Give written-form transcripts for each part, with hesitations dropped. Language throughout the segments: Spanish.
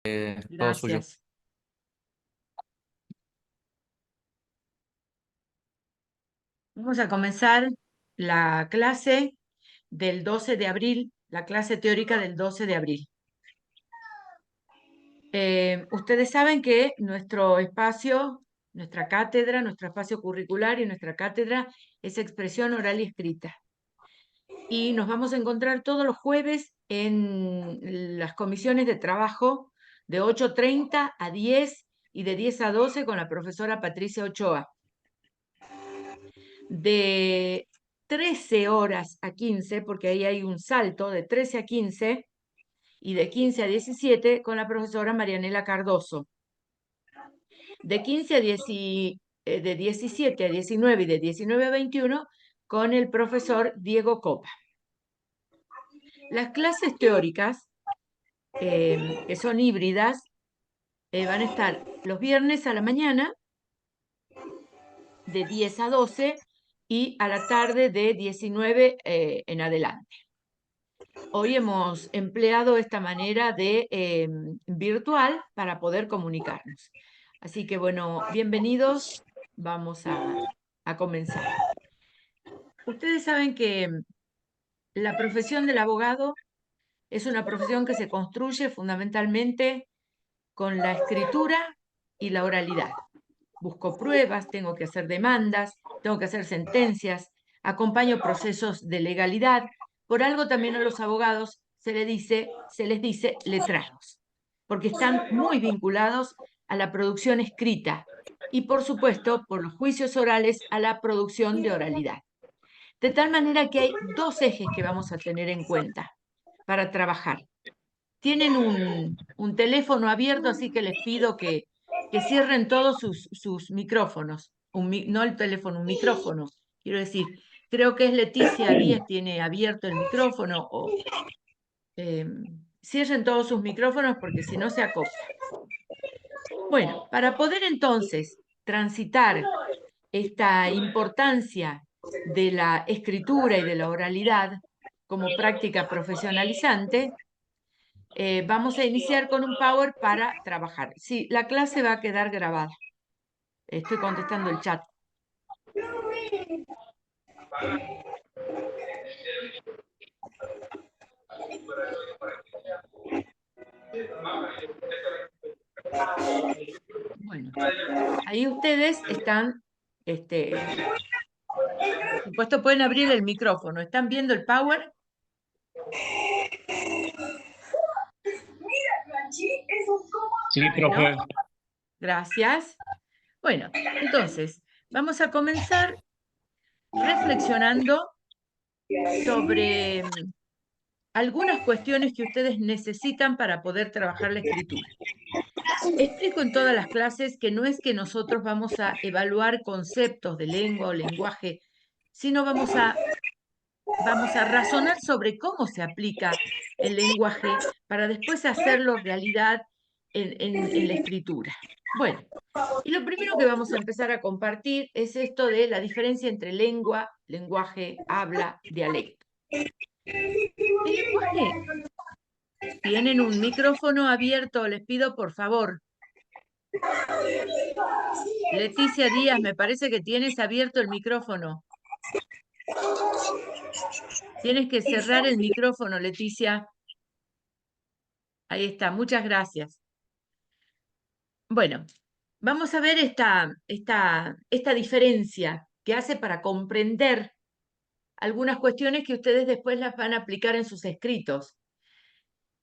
Todo suyo. Gracias. Vamos a comenzar la clase del 12 de abril, la clase teórica del 12 de abril. Ustedes saben que nuestro espacio, nuestra cátedra, nuestro espacio curricular y nuestra cátedra es expresión oral y escrita. Y nos vamos a encontrar todos los jueves en las comisiones de trabajo de 8:30 a 10 y de 10 a 12 con la profesora Patricia Ochoa. De 13 horas a 15, porque ahí hay un salto de 13 a 15 y de 15 a 17 con la profesora Marianela Cardoso. De 15 a 10, de 17 a 19 y de 19 a 21 con el profesor Diego Copa. Las clases teóricas, que son híbridas, van a estar los viernes a la mañana de 10 a 12 y a la tarde de 19 en adelante. Hoy hemos empleado esta manera de virtual para poder comunicarnos. Así que bueno, bienvenidos. Vamos a comenzar. Ustedes saben que la profesión del abogado es una profesión que se construye fundamentalmente con la escritura y la oralidad. Busco pruebas, tengo que hacer demandas, tengo que hacer sentencias, acompaño procesos de legalidad. Por algo también a los abogados se les dice letrados, porque están muy vinculados a la producción escrita y, por supuesto, por los juicios orales a la producción de oralidad. De tal manera que hay dos ejes que vamos a tener en cuenta para trabajar. Tienen un teléfono abierto, así que les pido que cierren todos sus micrófonos. No el teléfono, un micrófono. Quiero decir, creo que es Leticia Díez, tiene abierto el micrófono. Eh, Cierren todos sus micrófonos porque si no se acopla. Bueno, para poder entonces transitar esta importancia de la escritura y de la oralidad como práctica profesionalizante, vamos a iniciar con un Power para trabajar. Sí, la clase va a quedar grabada. Estoy contestando el chat. Bueno, ahí ustedes están, por supuesto pueden abrir el micrófono. ¿Están viendo el Power? Sí, Bueno, profe. gracias. Bueno, entonces, vamos a comenzar reflexionando sobre algunas cuestiones que ustedes necesitan para poder trabajar la escritura. Explico en todas las clases que no es que nosotros vamos a evaluar conceptos de lengua o lenguaje, sino vamos a razonar sobre cómo se aplica el lenguaje para después hacerlo realidad en la escritura. Bueno, y lo primero que vamos a empezar a compartir es esto de la diferencia entre lengua, lenguaje, habla, dialecto. El lenguaje, tienen un micrófono abierto, les pido por favor. Leticia Díaz, me parece que tienes abierto el micrófono. Tienes que cerrar el micrófono, Leticia. Ahí está, muchas gracias. Bueno, vamos a ver esta diferencia que hace para comprender algunas cuestiones que ustedes después las van a aplicar en sus escritos.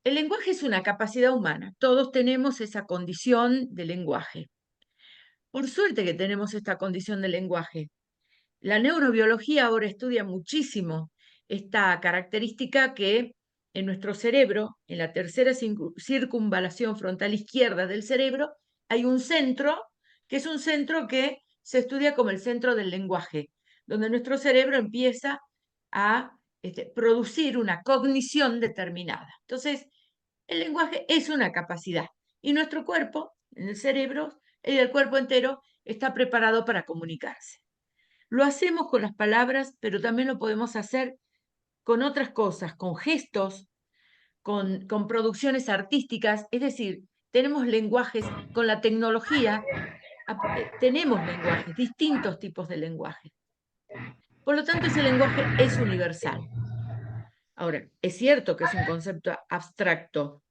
El lenguaje es una capacidad humana. Todos tenemos esa condición de lenguaje. Por suerte que tenemos esta condición de lenguaje. La neurobiología ahora estudia muchísimo esta característica que en nuestro cerebro, en la tercera circunvalación frontal izquierda del cerebro, hay un centro, que es un centro que se estudia como el centro del lenguaje, donde nuestro cerebro empieza a producir una cognición determinada. Entonces, el lenguaje es una capacidad y nuestro cuerpo, en el cerebro, y el cuerpo entero está preparado para comunicarse. Lo hacemos con las palabras, pero también lo podemos hacer con otras cosas, con gestos, con producciones artísticas. Es decir, tenemos lenguajes, con la tecnología tenemos lenguajes, distintos tipos de lenguaje. Por lo tanto, ese lenguaje es universal. Ahora, es cierto que es un concepto abstracto,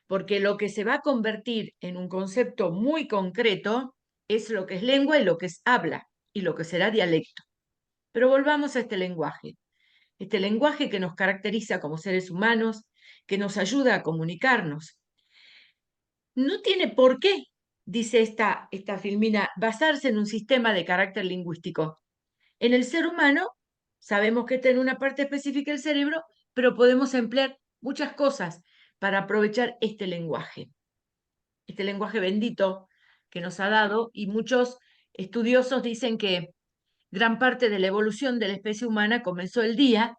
porque lo que se va a convertir en un concepto muy concreto es lo que es lengua y lo que es habla, y lo que será dialecto. Pero volvamos a este lenguaje que nos caracteriza como seres humanos, que nos ayuda a comunicarnos. No tiene por qué, dice esta filmina, basarse en un sistema de carácter lingüístico. En el ser humano, sabemos que está en una parte específica del cerebro, pero podemos emplear muchas cosas para aprovechar este lenguaje bendito que nos ha dado, y muchos estudiosos dicen que gran parte de la evolución de la especie humana comenzó el día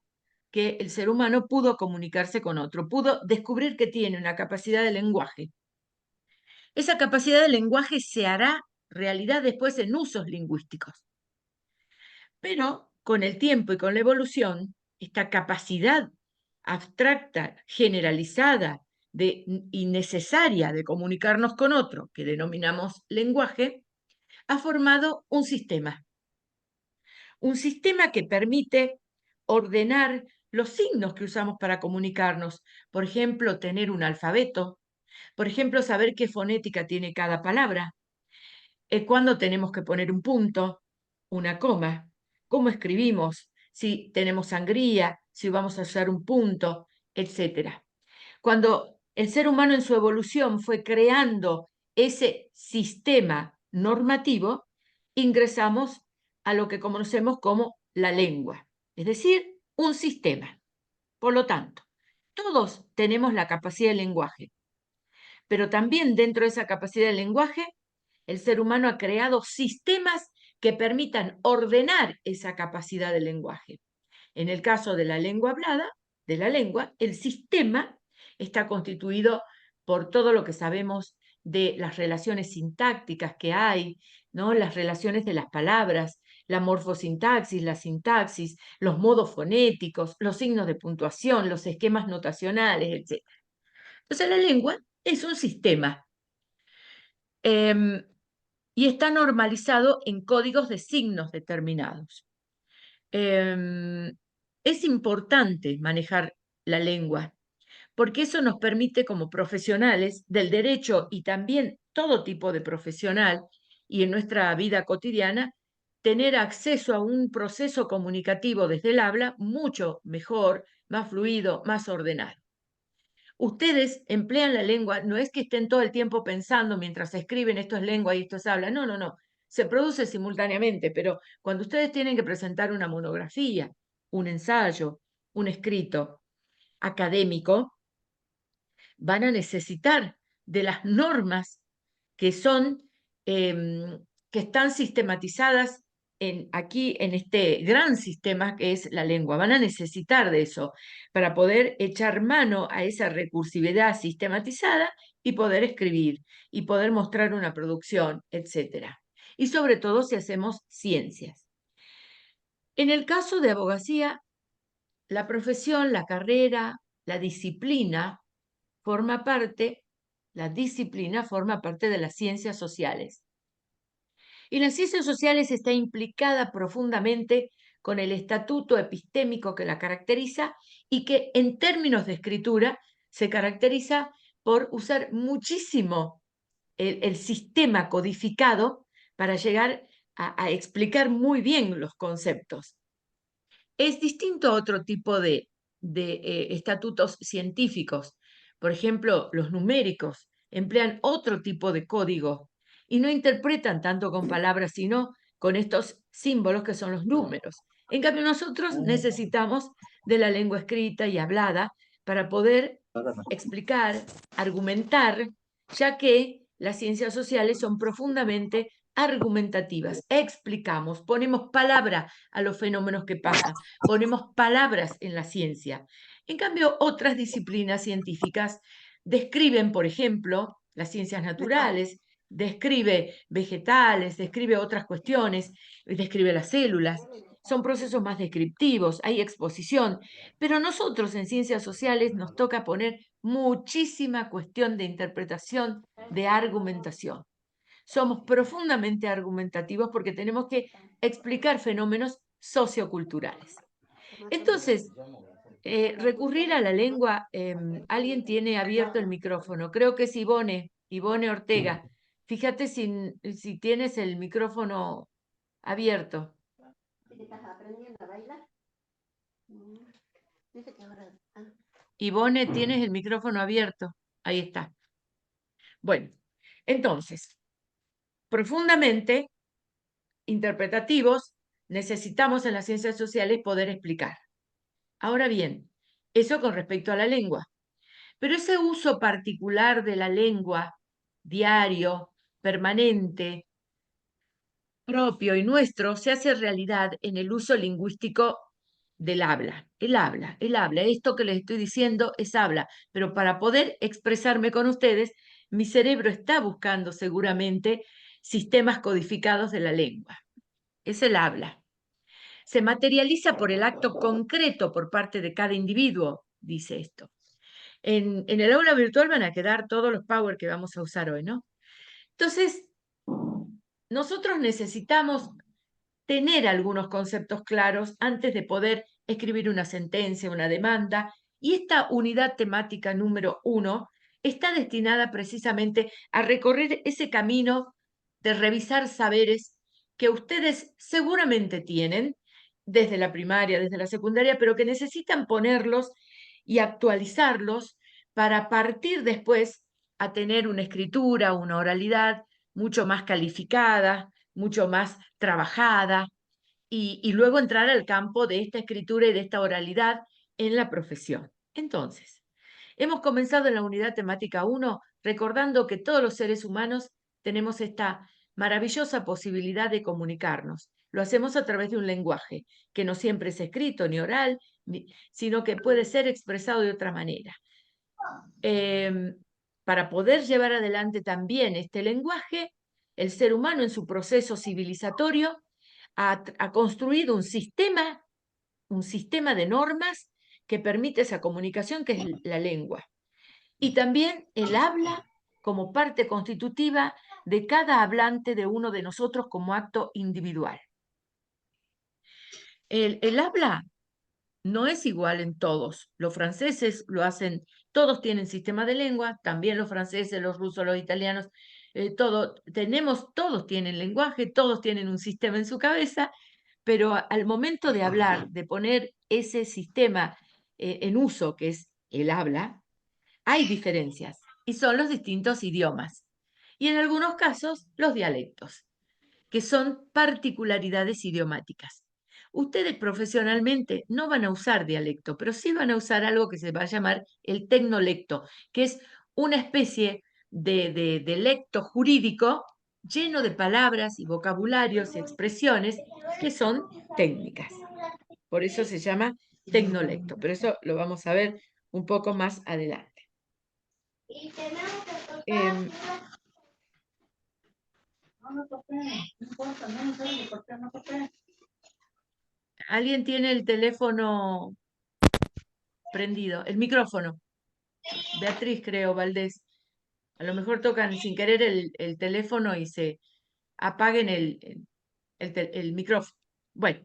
que el ser humano pudo comunicarse con otro, pudo descubrir que tiene una capacidad de lenguaje. Esa capacidad de lenguaje se hará realidad después en usos lingüísticos. Pero con el tiempo y con la evolución, esta capacidad abstracta, generalizada y necesaria de comunicarnos con otro, que denominamos lenguaje, ha formado un sistema que permite ordenar los signos que usamos para comunicarnos. Por ejemplo, tener un alfabeto, por ejemplo, saber qué fonética tiene cada palabra, cuándo tenemos que poner un punto, una coma, cómo escribimos, si tenemos sangría, si vamos a usar un punto, etc. Cuando el ser humano en su evolución fue creando ese sistema normativo, ingresamos a lo que conocemos como la lengua, es decir, un sistema. Por lo tanto, todos tenemos la capacidad de lenguaje, pero también dentro de esa capacidad de lenguaje, el ser humano ha creado sistemas que permitan ordenar esa capacidad de lenguaje. En el caso de la lengua hablada, de la lengua, el sistema está constituido por todo lo que sabemos de las relaciones sintácticas que hay, ¿no? Las relaciones de las palabras, la morfosintaxis, la sintaxis, los modos fonéticos, los signos de puntuación, los esquemas notacionales, etc. Entonces la lengua es un sistema y está normalizado en códigos de signos determinados. Es importante manejar la lengua, porque eso nos permite como profesionales del derecho y también todo tipo de profesional y en nuestra vida cotidiana, tener acceso a un proceso comunicativo desde el habla mucho mejor, más fluido, más ordenado. Ustedes emplean la lengua, no es que estén todo el tiempo pensando mientras escriben esto es lengua y esto es habla, no, no, no, se produce simultáneamente, pero cuando ustedes tienen que presentar una monografía, un ensayo, un escrito académico, van a necesitar de las normas que son, que están sistematizadas aquí en este gran sistema que es la lengua. Van a necesitar de eso para poder echar mano a esa recursividad sistematizada y poder escribir y poder mostrar una producción, etc. Y sobre todo si hacemos ciencias. En el caso de abogacía, la profesión, la carrera, la disciplina la disciplina forma parte de las ciencias sociales. Y las ciencias sociales está implicada profundamente con el estatuto epistémico que la caracteriza y que en términos de escritura se caracteriza por usar muchísimo el sistema codificado para llegar a explicar muy bien los conceptos. Es distinto a otro tipo de estatutos científicos. Por ejemplo, los numéricos emplean otro tipo de código y no interpretan tanto con palabras, sino con estos símbolos que son los números. En cambio, nosotros necesitamos de la lengua escrita y hablada para poder explicar, argumentar, ya que las ciencias sociales son profundamente argumentativas. Explicamos, ponemos palabra a los fenómenos que pasan, ponemos palabras en la ciencia. En cambio, otras disciplinas científicas describen, por ejemplo, las ciencias naturales, describe vegetales, describe otras cuestiones, describe las células. Son procesos más descriptivos, hay exposición, pero nosotros en ciencias sociales nos toca poner muchísima cuestión de interpretación, de argumentación. Somos profundamente argumentativos porque tenemos que explicar fenómenos socioculturales. Entonces, recurrir a la lengua, alguien tiene abierto el micrófono, creo que es Ivone Ortega. Fíjate si tienes el micrófono abierto. ¿Estás aprendiendo a bailar? Dice que ahora... Ivone, tienes el micrófono abierto. Ahí está. Bueno, entonces, profundamente interpretativos, necesitamos en las ciencias sociales poder explicar. Ahora bien, eso con respecto a la lengua. Pero ese uso particular de la lengua, diario, permanente, propio y nuestro, se hace realidad en el uso lingüístico del habla. El habla. Esto que les estoy diciendo es habla. Pero para poder expresarme con ustedes, mi cerebro está buscando seguramente sistemas codificados de la lengua. Es el habla. Se materializa por el acto concreto por parte de cada individuo, dice esto. En el aula virtual van a quedar todos los power que vamos a usar hoy, ¿no? Entonces, nosotros necesitamos tener algunos conceptos claros antes de poder escribir una sentencia, una demanda, y esta unidad temática número 1 está destinada precisamente a recorrer ese camino de revisar saberes que ustedes seguramente tienen desde la primaria, desde la secundaria, pero que necesitan ponerlos y actualizarlos para partir después a tener una escritura, una oralidad mucho más calificada, mucho más trabajada, y luego entrar al campo de esta escritura y de esta oralidad en la profesión. Entonces, hemos comenzado en la unidad temática 1 recordando que todos los seres humanos tenemos esta maravillosa posibilidad de comunicarnos. Lo hacemos a través de un lenguaje que no siempre es escrito ni oral, sino que puede ser expresado de otra manera. Para poder llevar adelante también este lenguaje, el ser humano en su proceso civilizatorio ha construido un sistema de normas que permite esa comunicación, que es la lengua. Y también el habla como parte constitutiva de cada hablante de uno de nosotros como acto individual. El habla no es igual en todos. Los franceses lo hacen, todos tienen sistema de lengua, también los franceses, los rusos, los italianos, todos tienen lenguaje, todos tienen un sistema en su cabeza, pero al momento de hablar, de poner ese sistema en uso, que es el habla, hay diferencias y son los distintos idiomas. Y en algunos casos, los dialectos, que son particularidades idiomáticas. Ustedes profesionalmente no van a usar dialecto, pero sí van a usar algo que se va a llamar el tecnolecto, que es una especie de lecto jurídico lleno de palabras y vocabularios y expresiones que son técnicas. Por eso se llama tecnolecto, pero eso lo vamos a ver un poco más adelante. ¿Alguien tiene el teléfono prendido? El micrófono. Beatriz, creo, Valdés. A lo mejor tocan sin querer el teléfono y se apaguen el micrófono. Bueno,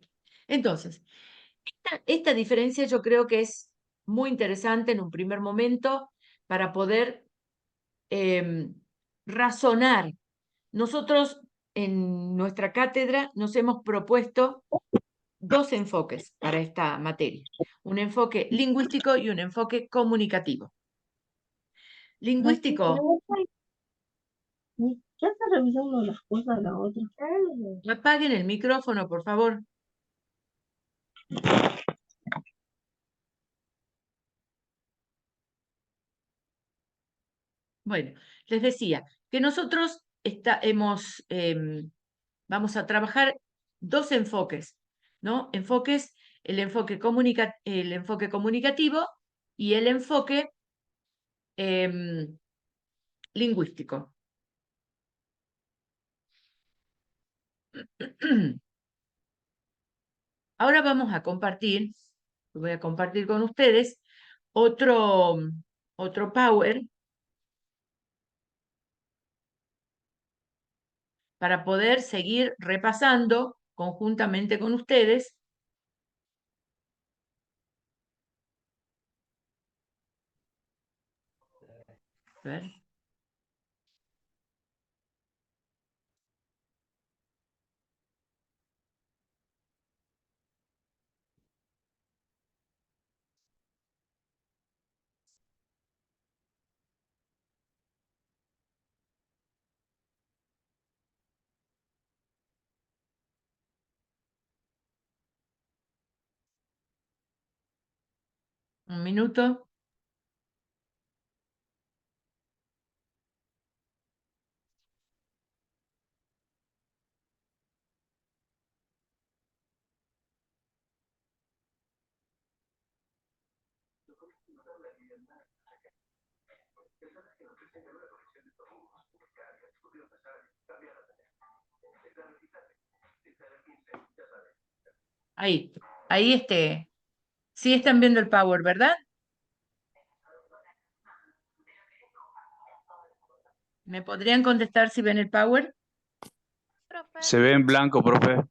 entonces, esta diferencia yo creo que es muy interesante en un primer momento para poder razonar. Nosotros en nuestra cátedra nos hemos propuesto dos enfoques para esta materia, un enfoque lingüístico y un enfoque comunicativo. Lingüístico. Ya está revisando las cosas de la otra. Apaguen el micrófono, por favor. Bueno, les decía que nosotros vamos a trabajar dos enfoques, ¿no? Enfoques, el enfoque comunicativo y el enfoque lingüístico. Ahora vamos a compartir, voy a compartir con ustedes otra otro Power para poder seguir repasando conjuntamente con ustedes. A ver. Un minuto. Ahí, ahí sí están viendo el Power, ¿verdad? ¿Me podrían contestar si ven el Power? Se ve en blanco, profe.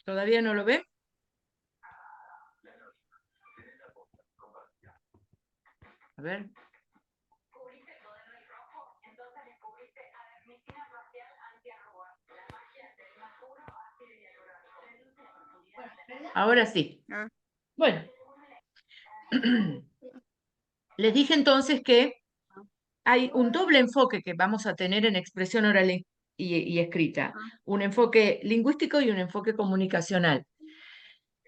¿Todavía no lo ven? A ver. Ahora sí. Ah. Bueno. Les dije entonces que hay un doble enfoque que vamos a tener en expresión oral y escrita. Un enfoque lingüístico y un enfoque comunicacional.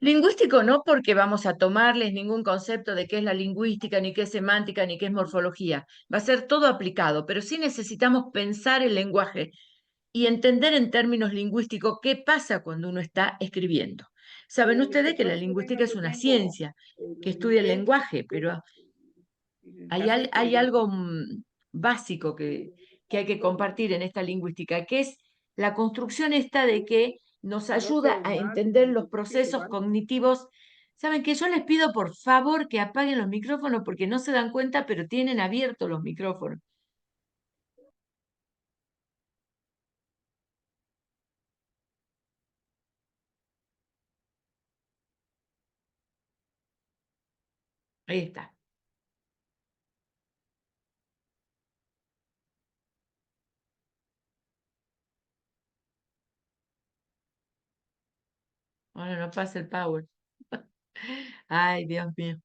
Lingüístico no porque vamos a tomarles ningún concepto de qué es la lingüística, ni qué es semántica, ni qué es morfología. Va a ser todo aplicado, pero sí necesitamos pensar el lenguaje y entender en términos lingüísticos qué pasa cuando uno está escribiendo. Saben ustedes que la lingüística es una ciencia que estudia el lenguaje, pero hay algo básico que hay que compartir en esta lingüística, que es la construcción esta de que nos ayuda a entender los procesos cognitivos. Saben que yo les pido por favor que apaguen los micrófonos porque no se dan cuenta, pero tienen abiertos los micrófonos. Ahí está. Ahora no pasa el power. Ay, Dios mío.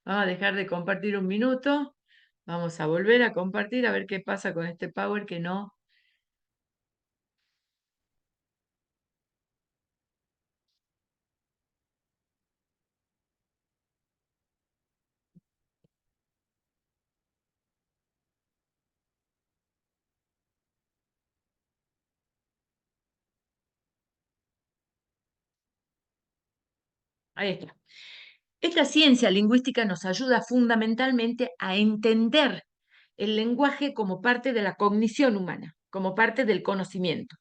Vamos a dejar de compartir un minuto. Vamos a volver a compartir a ver qué pasa con este power que no. Ahí está. Esta ciencia lingüística nos ayuda fundamentalmente a entender el lenguaje como parte de la cognición humana, como parte del conocimiento.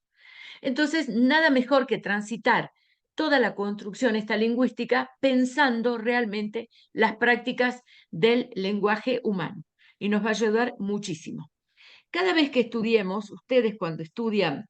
Entonces, nada mejor que transitar toda la construcción esta lingüística pensando realmente las prácticas del lenguaje humano. Y nos va a ayudar muchísimo. Cada vez que estudiemos, ustedes cuando estudian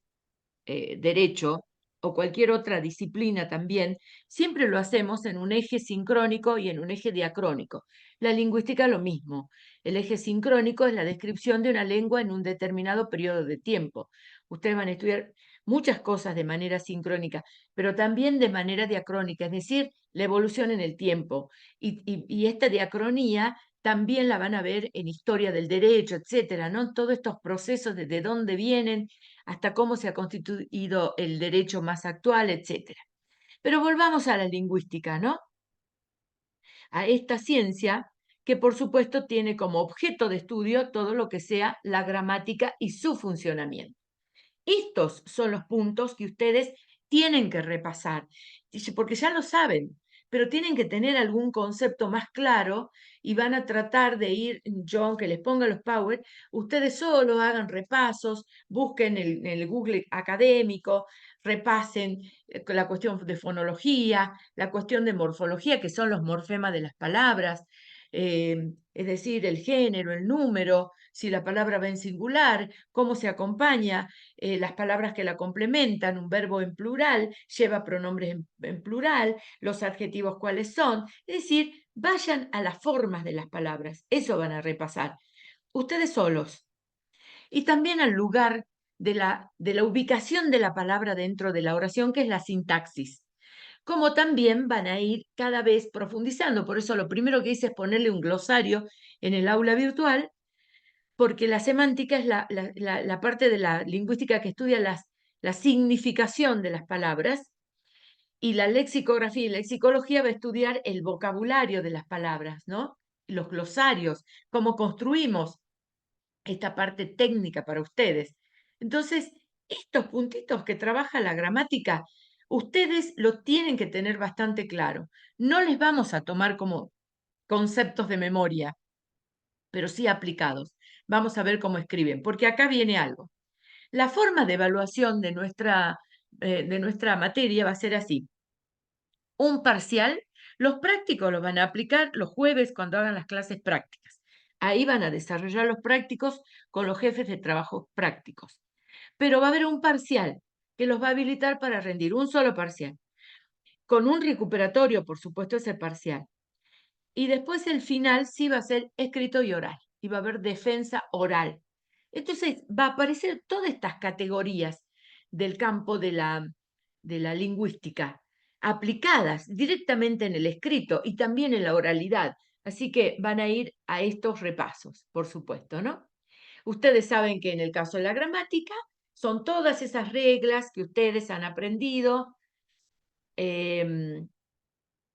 derecho o cualquier otra disciplina también, siempre lo hacemos en un eje sincrónico y en un eje diacrónico. La lingüística lo mismo. El eje sincrónico es la descripción de una lengua en un determinado periodo de tiempo. Ustedes van a estudiar muchas cosas de manera sincrónica, pero también de manera diacrónica, es decir, la evolución en el tiempo. Y esta diacronía también la van a ver en historia del derecho, etcétera, ¿no? Todos estos procesos de dónde vienen, hasta cómo se ha constituido el derecho más actual, etcétera. Pero volvamos a la lingüística, ¿no? A esta ciencia que por supuesto tiene como objeto de estudio todo lo que sea la gramática y su funcionamiento. Estos son los puntos que ustedes tienen que repasar, porque ya lo saben, pero tienen que tener algún concepto más claro y van a tratar de ir, yo aunque les ponga los power, ustedes solo hagan repasos, busquen en el Google académico, repasen la cuestión de fonología, la cuestión de morfología, que son los morfemas de las palabras, es decir, el género, el número, si la palabra va en singular, cómo se acompaña, las palabras que la complementan, un verbo en plural, lleva pronombres en plural, los adjetivos cuáles son, es decir, vayan a las formas de las palabras, eso van a repasar, ustedes solos. Y también al lugar de la ubicación de la palabra dentro de la oración, que es la sintaxis. Como también van a ir cada vez profundizando. Por eso lo primero que hice es ponerle un glosario en el aula virtual, porque la semántica es la parte de la lingüística que estudia la significación de las palabras, y la lexicografía y lexicología va a estudiar el vocabulario de las palabras, ¿no? Los glosarios, cómo construimos esta parte técnica para ustedes. Entonces, estos puntitos que trabaja la gramática, ustedes lo tienen que tener bastante claro. No les vamos a tomar como conceptos de memoria, pero sí aplicados. Vamos a ver cómo escriben, porque acá viene algo. La forma de evaluación de nuestra materia va a ser así. Un parcial, los prácticos los van a aplicar los jueves cuando hagan las clases prácticas. Ahí van a desarrollar los prácticos con los jefes de trabajos prácticos. Pero va a haber un parcial que los va a habilitar para rendir un solo parcial, con un recuperatorio, por supuesto, ese parcial. Y después el final sí va a ser escrito y oral, y va a haber defensa oral. Entonces va a aparecer todas estas categorías del campo de la lingüística, aplicadas directamente en el escrito y también en la oralidad. Así que van a ir a estos repasos, por supuesto, ¿no? Ustedes saben que en el caso de la gramática son todas esas reglas que ustedes han aprendido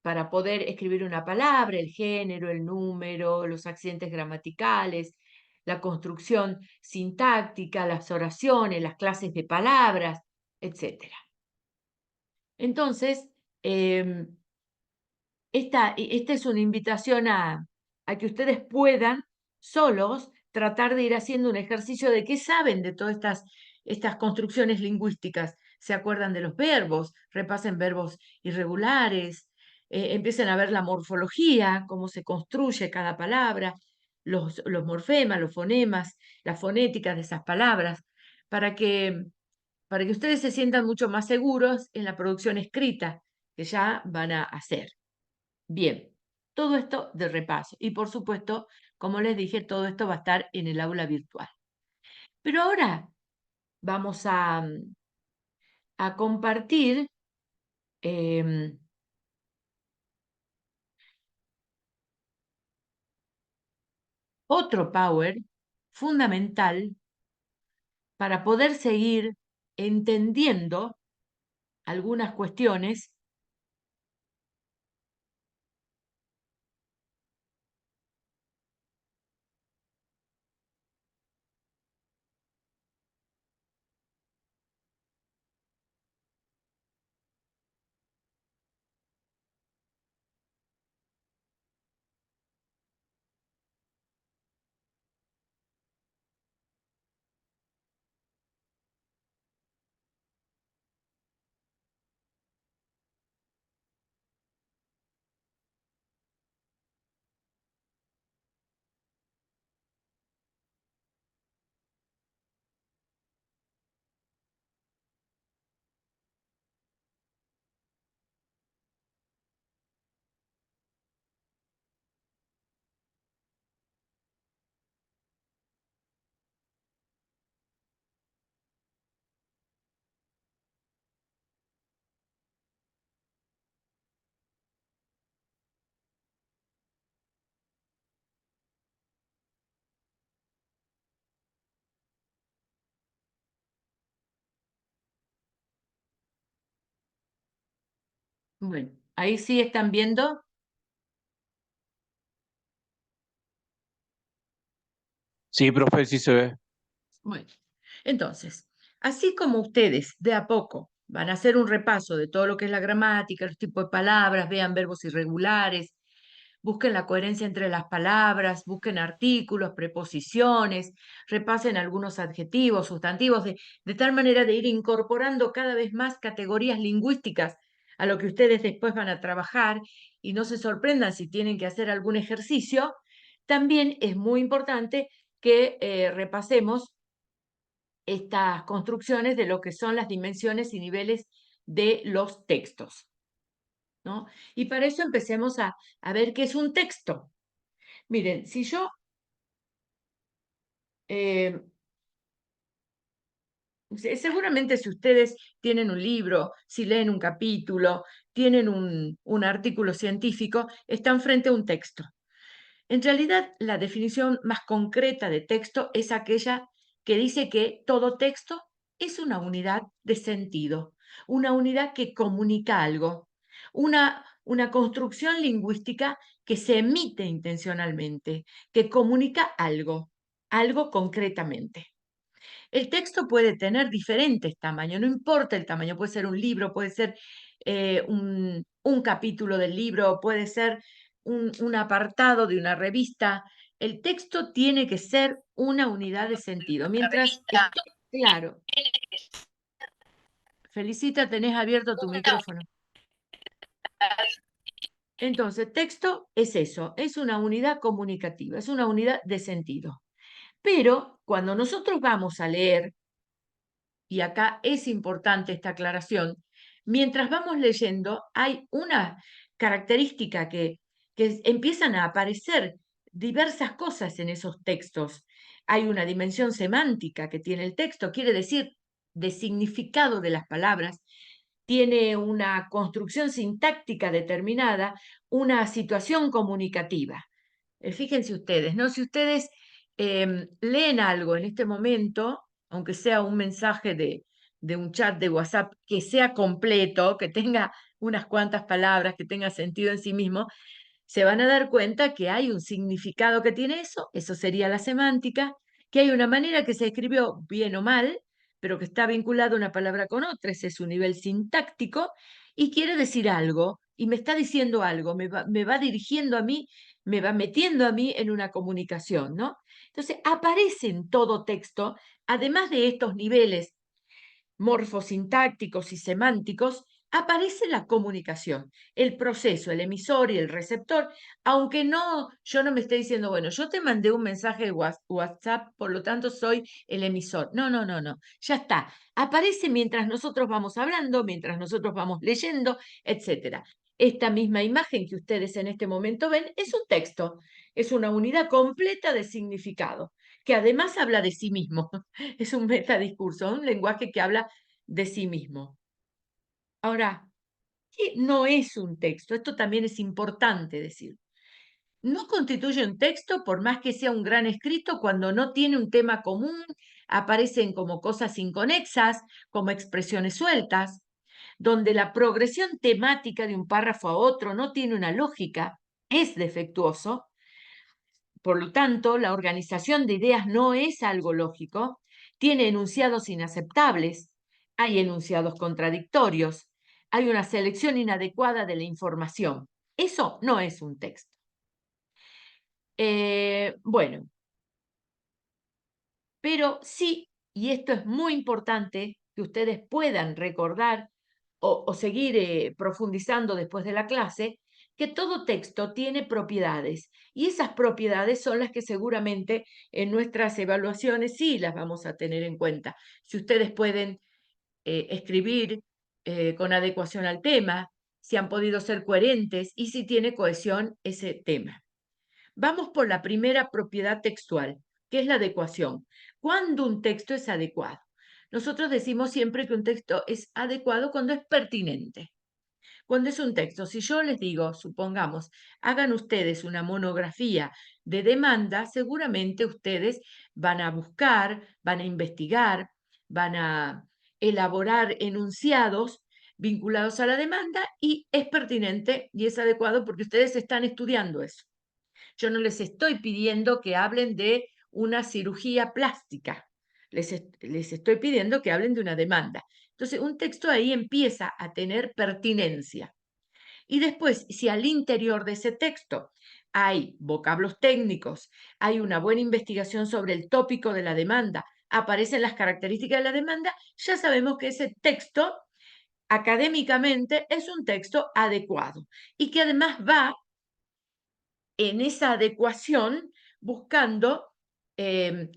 para poder escribir una palabra, el género, el número, los accidentes gramaticales, la construcción sintáctica, las oraciones, las clases de palabras, etc. Entonces, esta es una invitación a que ustedes puedan solos tratar de ir haciendo un ejercicio de qué saben de todas estas construcciones lingüísticas. ¿Se acuerdan de los verbos? Repasen verbos irregulares, empiecen a ver la morfología, cómo se construye cada palabra, los morfemas, los fonemas, la fonética de esas palabras, para que ustedes se sientan mucho más seguros en la producción escrita que ya van a hacer. Bien, todo esto de repaso. Y por supuesto, como les dije, todo esto va a estar en el aula virtual. Pero ahora vamos a compartir otro power fundamental para poder seguir entendiendo algunas cuestiones Bueno, ahí sí están viendo. Sí, profe, sí se ve. Bueno, entonces, así como ustedes de a poco van a hacer un repaso de todo lo que es la gramática, los tipos de palabras, vean verbos irregulares, busquen la coherencia entre las palabras, busquen artículos, preposiciones, repasen algunos adjetivos, sustantivos, de tal manera de ir incorporando cada vez más categorías lingüísticas a lo que ustedes después van a trabajar y no se sorprendan si tienen que hacer algún ejercicio, también es muy importante que repasemos estas construcciones de lo que son las dimensiones y niveles de los textos, ¿no? Y para eso empecemos a ver qué es un texto. Miren, si yo seguramente si ustedes tienen un libro, si leen un capítulo, tienen un artículo científico, están frente a un texto. En realidad, la definición más concreta de texto es aquella que dice que todo texto es una unidad de sentido, una unidad que comunica algo, una construcción lingüística que se emite intencionalmente, que comunica algo, algo concretamente. El texto puede tener diferentes tamaños, no importa el tamaño, puede ser un libro, puede ser un capítulo del libro, puede ser un apartado de una revista. El texto tiene que ser una unidad de sentido. Mientras, claro. Felicita, tenés abierto tu micrófono. Entonces, texto es eso, es una unidad comunicativa, es una unidad de sentido. Pero cuando nosotros vamos a leer, y acá es importante esta aclaración, mientras vamos leyendo hay una característica que empiezan a aparecer diversas cosas en esos textos. Hay una dimensión semántica que tiene el texto, quiere decir de significado de las palabras, tiene una construcción sintáctica determinada, una situación comunicativa. Fíjense ustedes, ¿no? Si ustedes leen algo en este momento, aunque sea un mensaje de un chat de WhatsApp que sea completo, que tenga unas cuantas palabras, que tenga sentido en sí mismo, se van a dar cuenta que hay un significado que tiene eso sería la semántica, que hay una manera que se escribió bien o mal, pero que está vinculada una palabra con otra, ese es su nivel sintáctico, y quiere decir algo, y me está diciendo algo, me va dirigiendo a mí, me va metiendo a mí en una comunicación, ¿no? Entonces, aparece en todo texto, además de estos niveles morfosintácticos y semánticos, aparece la comunicación, el proceso, el emisor y el receptor, aunque yo no me esté diciendo, bueno, yo te mandé un mensaje de WhatsApp, por lo tanto soy el emisor. No, ya está. Aparece mientras nosotros vamos hablando, mientras nosotros vamos leyendo, etc. Esta misma imagen que ustedes en este momento ven es un texto, es una unidad completa de significado, que además habla de sí mismo. Es un metadiscurso, un lenguaje que habla de sí mismo. Ahora, ¿qué no es un texto? Esto también es importante decir. No constituye un texto por más que sea un gran escrito cuando no tiene un tema común, aparecen como cosas inconexas, como expresiones sueltas, donde la progresión temática de un párrafo a otro no tiene una lógica, es defectuoso. Por lo tanto, la organización de ideas no es algo lógico, tiene enunciados inaceptables, hay enunciados contradictorios, hay una selección inadecuada de la información. Eso no es un texto. Bueno, pero sí, y esto es muy importante que ustedes puedan recordar o seguir profundizando después de la clase, que todo texto tiene propiedades y esas propiedades son las que seguramente en nuestras evaluaciones sí las vamos a tener en cuenta. Si ustedes pueden escribir con adecuación al tema, si han podido ser coherentes y si tiene cohesión ese tema. Vamos por la primera propiedad textual, que es la adecuación. ¿Cuándo un texto es adecuado? Nosotros decimos siempre que un texto es adecuado cuando es pertinente. Cuando es un texto, si yo les digo, supongamos, hagan ustedes una monografía de demanda, seguramente ustedes van a buscar, van a investigar, van a elaborar enunciados vinculados a la demanda y es pertinente y es adecuado porque ustedes están estudiando eso. Yo no les estoy pidiendo que hablen de una cirugía plástica, les estoy pidiendo que hablen de una demanda. Entonces, un texto ahí empieza a tener pertinencia. Y después, si al interior de ese texto hay vocablos técnicos, hay una buena investigación sobre el tópico de la demanda, aparecen las características de la demanda, ya sabemos que ese texto académicamente es un texto adecuado y que además va en esa adecuación buscando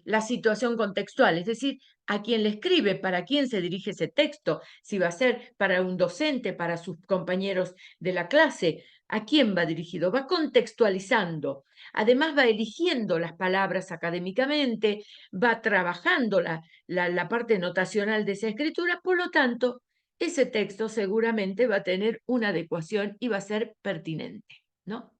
la situación contextual, es decir, a quién le escribe, para quién se dirige ese texto, si va a ser para un docente, para sus compañeros de la clase, a quién va dirigido, va contextualizando, además va eligiendo las palabras académicamente, va trabajando la parte notacional de esa escritura, por lo tanto, ese texto seguramente va a tener una adecuación y va a ser pertinente, ¿no?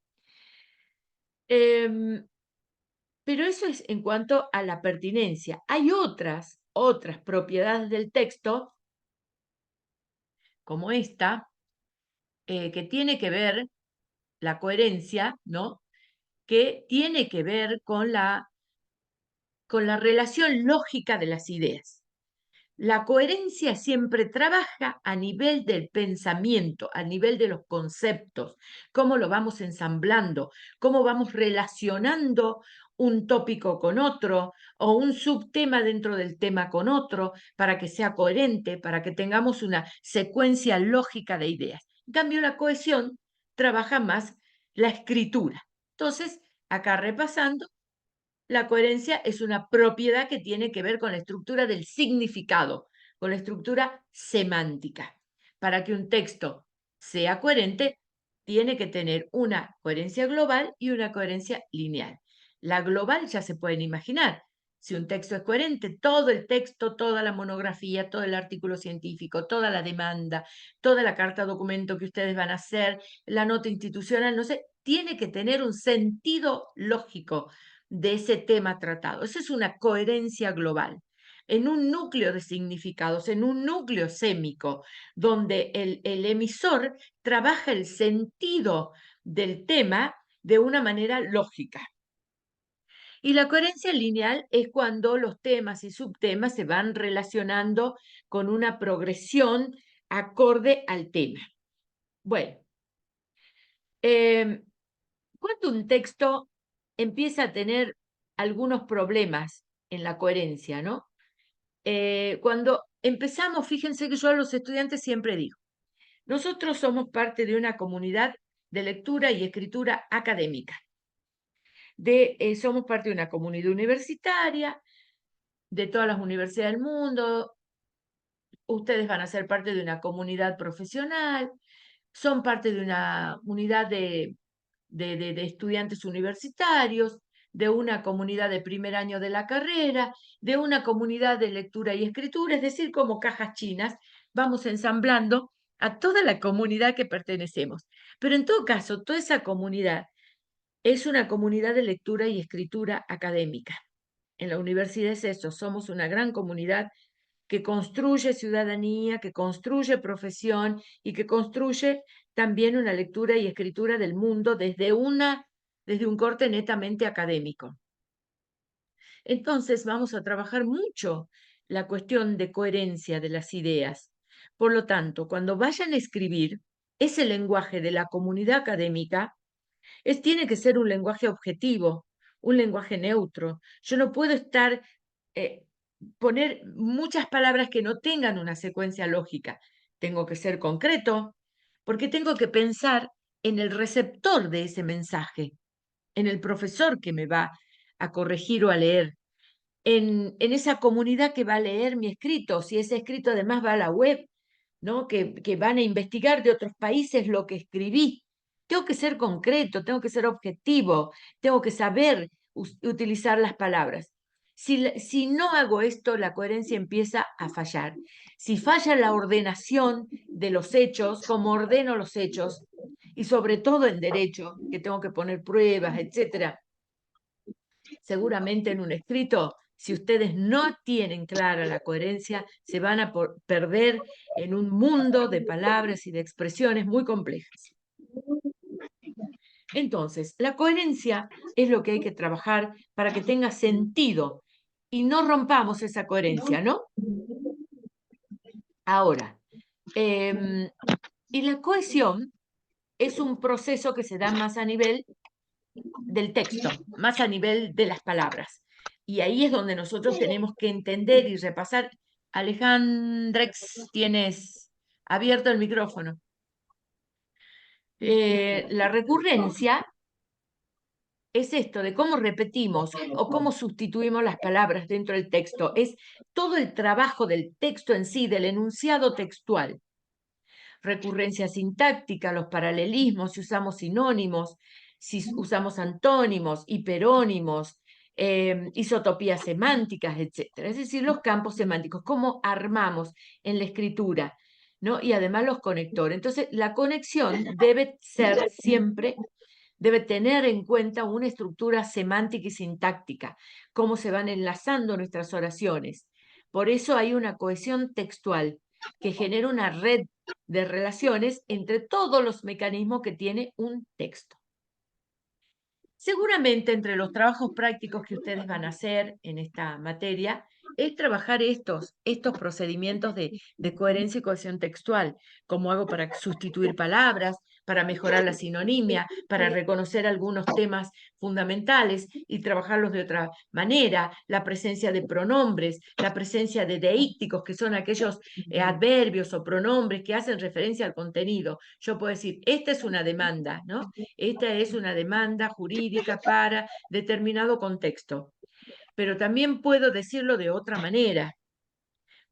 Pero eso es en cuanto a la pertinencia. Hay otras propiedades del texto, como esta, que tiene que ver, la coherencia, ¿no? Que tiene que ver con la relación lógica de las ideas. La coherencia siempre trabaja a nivel del pensamiento, a nivel de los conceptos, cómo lo vamos ensamblando, cómo vamos relacionando un tópico con otro o un subtema dentro del tema con otro para que sea coherente, para que tengamos una secuencia lógica de ideas. En cambio, la cohesión trabaja más la escritura. Entonces, acá repasando, la coherencia es una propiedad que tiene que ver con la estructura del significado, con la estructura semántica. Para que un texto sea coherente, tiene que tener una coherencia global y una coherencia lineal. La global ya se pueden imaginar. Si un texto es coherente, todo el texto, toda la monografía, todo el artículo científico, toda la demanda, toda la carta documento que ustedes van a hacer, la nota institucional, no sé, tiene que tener un sentido lógico de ese tema tratado. Esa es una coherencia global. En un núcleo de significados, en un núcleo sémico, donde el emisor trabaja el sentido del tema de una manera lógica. Y la coherencia lineal es cuando los temas y subtemas se van relacionando con una progresión acorde al tema. Bueno, cuando un texto empieza a tener algunos problemas en la coherencia, ¿no? Cuando empezamos, fíjense que yo a los estudiantes siempre digo, nosotros somos parte de una comunidad de lectura y escritura académica. Somos parte de una comunidad universitaria, de todas las universidades del mundo. Ustedes van a ser parte de una comunidad profesional, son parte de una unidad de estudiantes universitarios, de una comunidad de primer año de la carrera, de una comunidad de lectura y escritura, es decir, como cajas chinas, vamos ensamblando a toda la comunidad que pertenecemos. Pero en todo caso, toda esa comunidad es una comunidad de lectura y escritura académica. En la universidad es eso, somos una gran comunidad que construye ciudadanía, que construye profesión y que construye también una lectura y escritura del mundo desde un corte netamente académico. Entonces vamos a trabajar mucho la cuestión de coherencia de las ideas. Por lo tanto, cuando vayan a escribir ese lenguaje de la comunidad académica, tiene que ser un lenguaje objetivo, un lenguaje neutro. Yo no puedo poner muchas palabras que no tengan una secuencia lógica. Tengo que ser concreto, porque tengo que pensar en el receptor de ese mensaje, en el profesor que me va a corregir o a leer, en esa comunidad que va a leer mi escrito, si ese escrito además va a la web, ¿no? que van a investigar de otros países lo que escribí. Tengo que ser concreto, tengo que ser objetivo, tengo que saber utilizar las palabras. Si no hago esto, la coherencia empieza a fallar. Si falla la ordenación de los hechos, como ordeno los hechos, y sobre todo en derecho, que tengo que poner pruebas, etc., seguramente en un escrito, si ustedes no tienen clara la coherencia, se van a perder en un mundo de palabras y de expresiones muy complejas. Entonces, la coherencia es lo que hay que trabajar para que tenga sentido y no rompamos esa coherencia, ¿no? Ahora, y la cohesión es un proceso que se da más a nivel del texto, más a nivel de las palabras. Y ahí es donde nosotros tenemos que entender y repasar. Alejandrex, ¿tienes Abierto el micrófono. La recurrencia es esto de cómo repetimos o cómo sustituimos las palabras dentro del texto. Es todo el trabajo del texto en sí, del enunciado textual. Recurrencia sintáctica, los paralelismos, si usamos sinónimos, si usamos antónimos, hiperónimos, isotopías semánticas, etc. Es decir, los campos semánticos, cómo armamos en la escritura, ¿no? Y además los conectores. Entonces, la conexión debe ser siempre, debe tener en cuenta una estructura semántica y sintáctica, cómo se van enlazando nuestras oraciones. Por eso hay una cohesión textual que genera una red de relaciones entre todos los mecanismos que tiene un texto. Seguramente entre los trabajos prácticos que ustedes van a hacer en esta materia es trabajar estos procedimientos de coherencia y cohesión textual, cómo hago para sustituir palabras, para mejorar la sinonimia, para reconocer algunos temas fundamentales y trabajarlos de otra manera, la presencia de pronombres, la presencia de deícticos, que son aquellos adverbios o pronombres que hacen referencia al contenido. Yo puedo decir, esta es una demanda, ¿no? Esta es una demanda jurídica para determinado contexto. Pero también puedo decirlo de otra manera.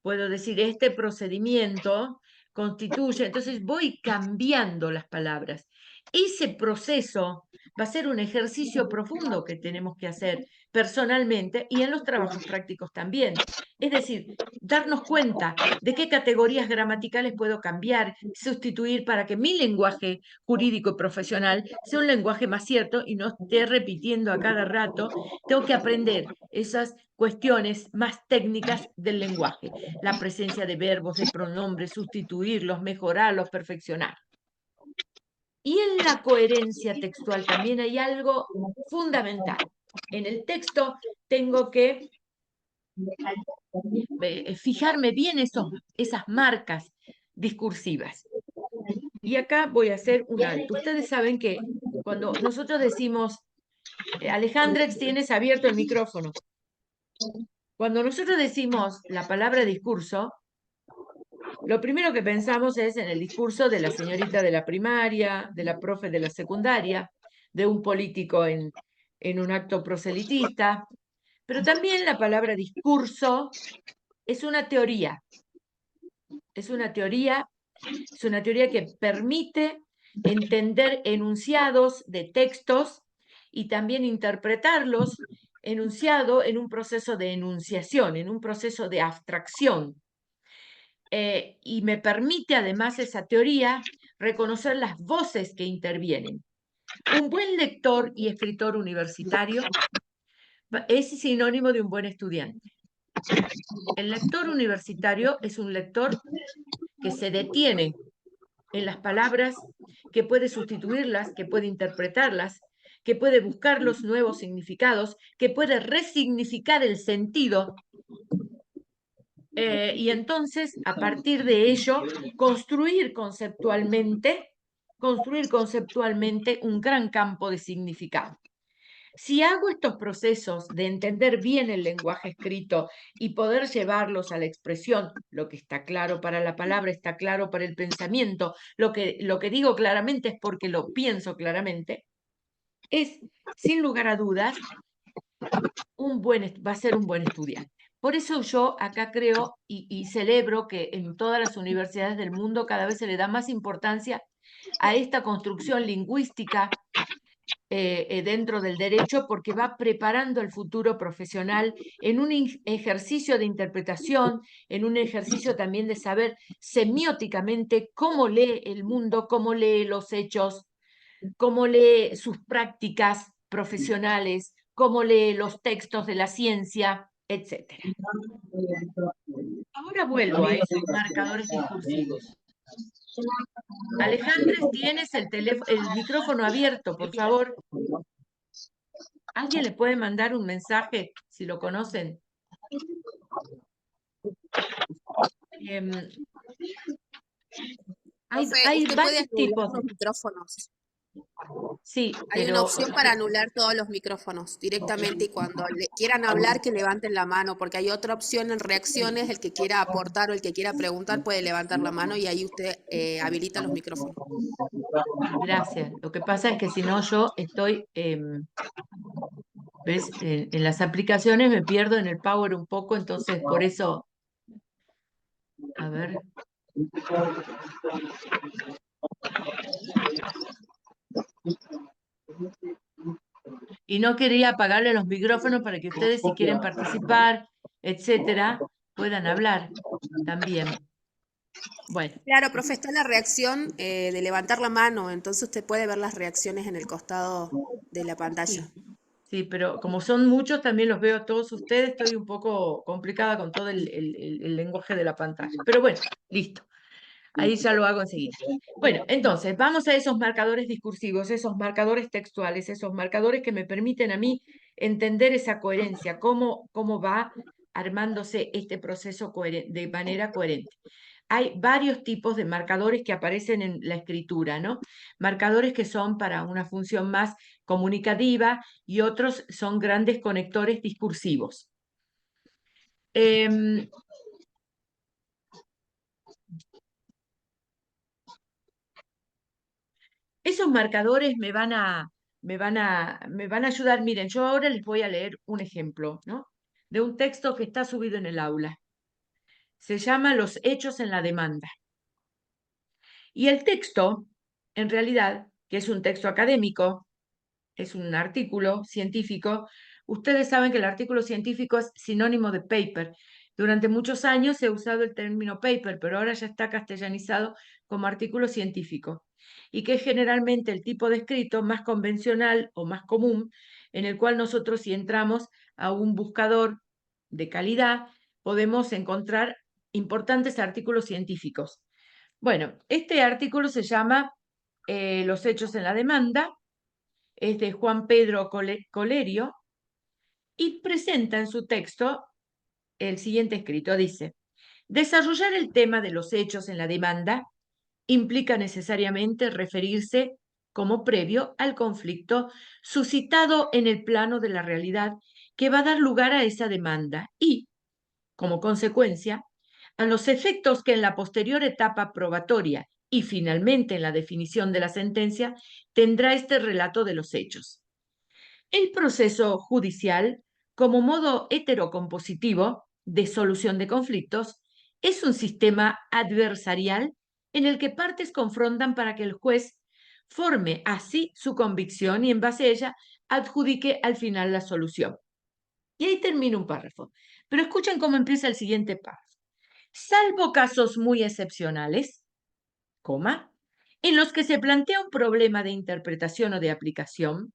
Puedo decir, este procedimiento constituye, entonces voy cambiando las palabras. Ese proceso va a ser un ejercicio profundo que tenemos que hacer personalmente y en los trabajos prácticos también. Es decir, darnos cuenta de qué categorías gramaticales puedo cambiar, sustituir para que mi lenguaje jurídico y profesional sea un lenguaje más cierto y no esté repitiendo a cada rato. Tengo que aprender esas cuestiones más técnicas del lenguaje, la presencia de verbos, de pronombres, sustituirlos, mejorarlos, perfeccionar. Y en la coherencia textual también hay algo fundamental. En el texto tengo que fijarme bien esas marcas discursivas. Y acá voy a hacer un alto. Ustedes saben que cuando nosotros decimos, Alejandrex, tienes abierto el micrófono. Cuando nosotros decimos la palabra discurso, lo primero que pensamos es en el discurso de la señorita de la primaria, de la profe de la secundaria, de un político en un acto proselitista, pero también la palabra discurso es una teoría. Es una teoría que permite entender enunciados de textos y también interpretarlos enunciado en un proceso de enunciación, en un proceso de abstracción. Y me permite además esa teoría reconocer las voces que intervienen. Un buen lector y escritor universitario es sinónimo de un buen estudiante. El lector universitario es un lector que se detiene en las palabras, que puede sustituirlas, que puede interpretarlas, que puede buscar los nuevos significados, que puede resignificar el sentido. Y entonces, a partir de ello, construir conceptualmente un gran campo de significado. Si hago estos procesos de entender bien el lenguaje escrito y poder llevarlos a la expresión, lo que está claro para la palabra está claro para el pensamiento, lo que digo claramente es porque lo pienso claramente, es, sin lugar a dudas, va a ser un buen estudiante. Por eso yo acá creo y celebro que en todas las universidades del mundo cada vez se le da más importancia a esta construcción lingüística dentro del derecho, porque va preparando el futuro profesional en un ejercicio de interpretación, en un ejercicio también de saber semióticamente cómo lee el mundo, cómo lee los hechos, cómo lee sus prácticas profesionales, cómo lee los textos de la ciencia, etc. Ahora vuelvo a esos marcadores discursivos. Alejandra, tienes el micrófono abierto, por favor. ¿Alguien le puede mandar un mensaje si lo conocen? Hay Profe, varios usted puede tipos activar los micrófonos. Sí, Hay una pero opción para anular todos los micrófonos directamente y cuando quieran hablar que levanten la mano, porque hay otra opción en reacciones, el que quiera aportar o el que quiera preguntar puede levantar la mano y ahí usted habilita los micrófonos. gracias. Lo que pasa es que si no yo estoy, ¿ves? En las aplicaciones me pierdo en el Power un poco, entonces por eso, a ver. Y no quería apagarle los micrófonos para que ustedes, si quieren participar, etcétera, puedan hablar también. Bueno, Claro, profe, está la reacción de levantar la mano, entonces usted puede ver las reacciones en el costado de la pantalla. sí, pero como son muchos, también los veo a todos ustedes, estoy un poco complicada con todo el lenguaje de la pantalla. Pero bueno, listo. Ahí ya lo hago enseguida. Bueno, entonces, vamos a esos marcadores discursivos, esos marcadores textuales, esos marcadores que me permiten a mí entender esa coherencia, cómo va armándose este proceso de manera coherente. Hay varios tipos de marcadores que aparecen en la escritura, ¿no? Marcadores que son para una función más comunicativa y otros son grandes conectores discursivos. Esos marcadores me van a ayudar. Miren, yo ahora les voy a leer un ejemplo, ¿no? De un texto que está subido en el aula. Se llama Los hechos en la demanda. Y el texto, en realidad, que es un texto académico, es un artículo científico. Ustedes saben que el artículo científico es sinónimo de paper. Durante muchos años se ha usado el término paper, pero ahora ya está castellanizado como artículo científico, y que es generalmente el tipo de escrito más convencional o más común, en el cual nosotros, si entramos a un buscador de calidad, podemos encontrar importantes artículos científicos. Bueno, este artículo se llama Los hechos en la demanda, es de Juan Pedro Colerio, y presenta en su texto el siguiente escrito. Dice: desarrollar el tema de los hechos en la demanda implica necesariamente referirse como previo al conflicto suscitado en el plano de la realidad que va a dar lugar a esa demanda y, como consecuencia, a los efectos que en la posterior etapa probatoria y finalmente en la definición de la sentencia tendrá este relato de los hechos. El proceso judicial, como modo heterocompositivo de solución de conflictos, es un sistema adversarial en el que partes confrontan para que el juez forme así su convicción y en base a ella adjudique al final la solución. Y ahí termina un párrafo. Pero escuchen cómo empieza el siguiente párrafo. Salvo casos muy excepcionales, coma, en los que se plantea un problema de interpretación o de aplicación.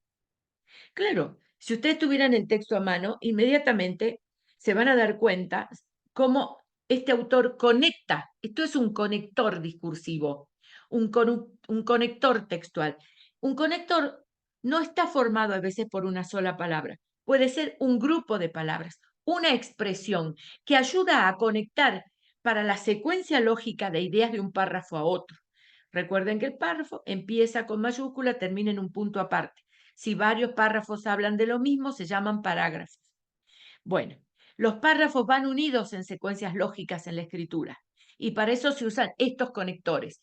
Claro, si ustedes tuvieran el texto a mano, inmediatamente se van a dar cuenta cómo este autor conecta. Esto es un conector discursivo, un conector textual. Un conector no está formado a veces por una sola palabra. Puede ser un grupo de palabras, una expresión que ayuda a conectar para la secuencia lógica de ideas de un párrafo a otro. Recuerden que el párrafo empieza con mayúscula, termina en un punto aparte. Si varios párrafos hablan de lo mismo, se llaman parágrafos. Bueno, los párrafos van unidos en secuencias lógicas en la escritura. Y para eso se usan estos conectores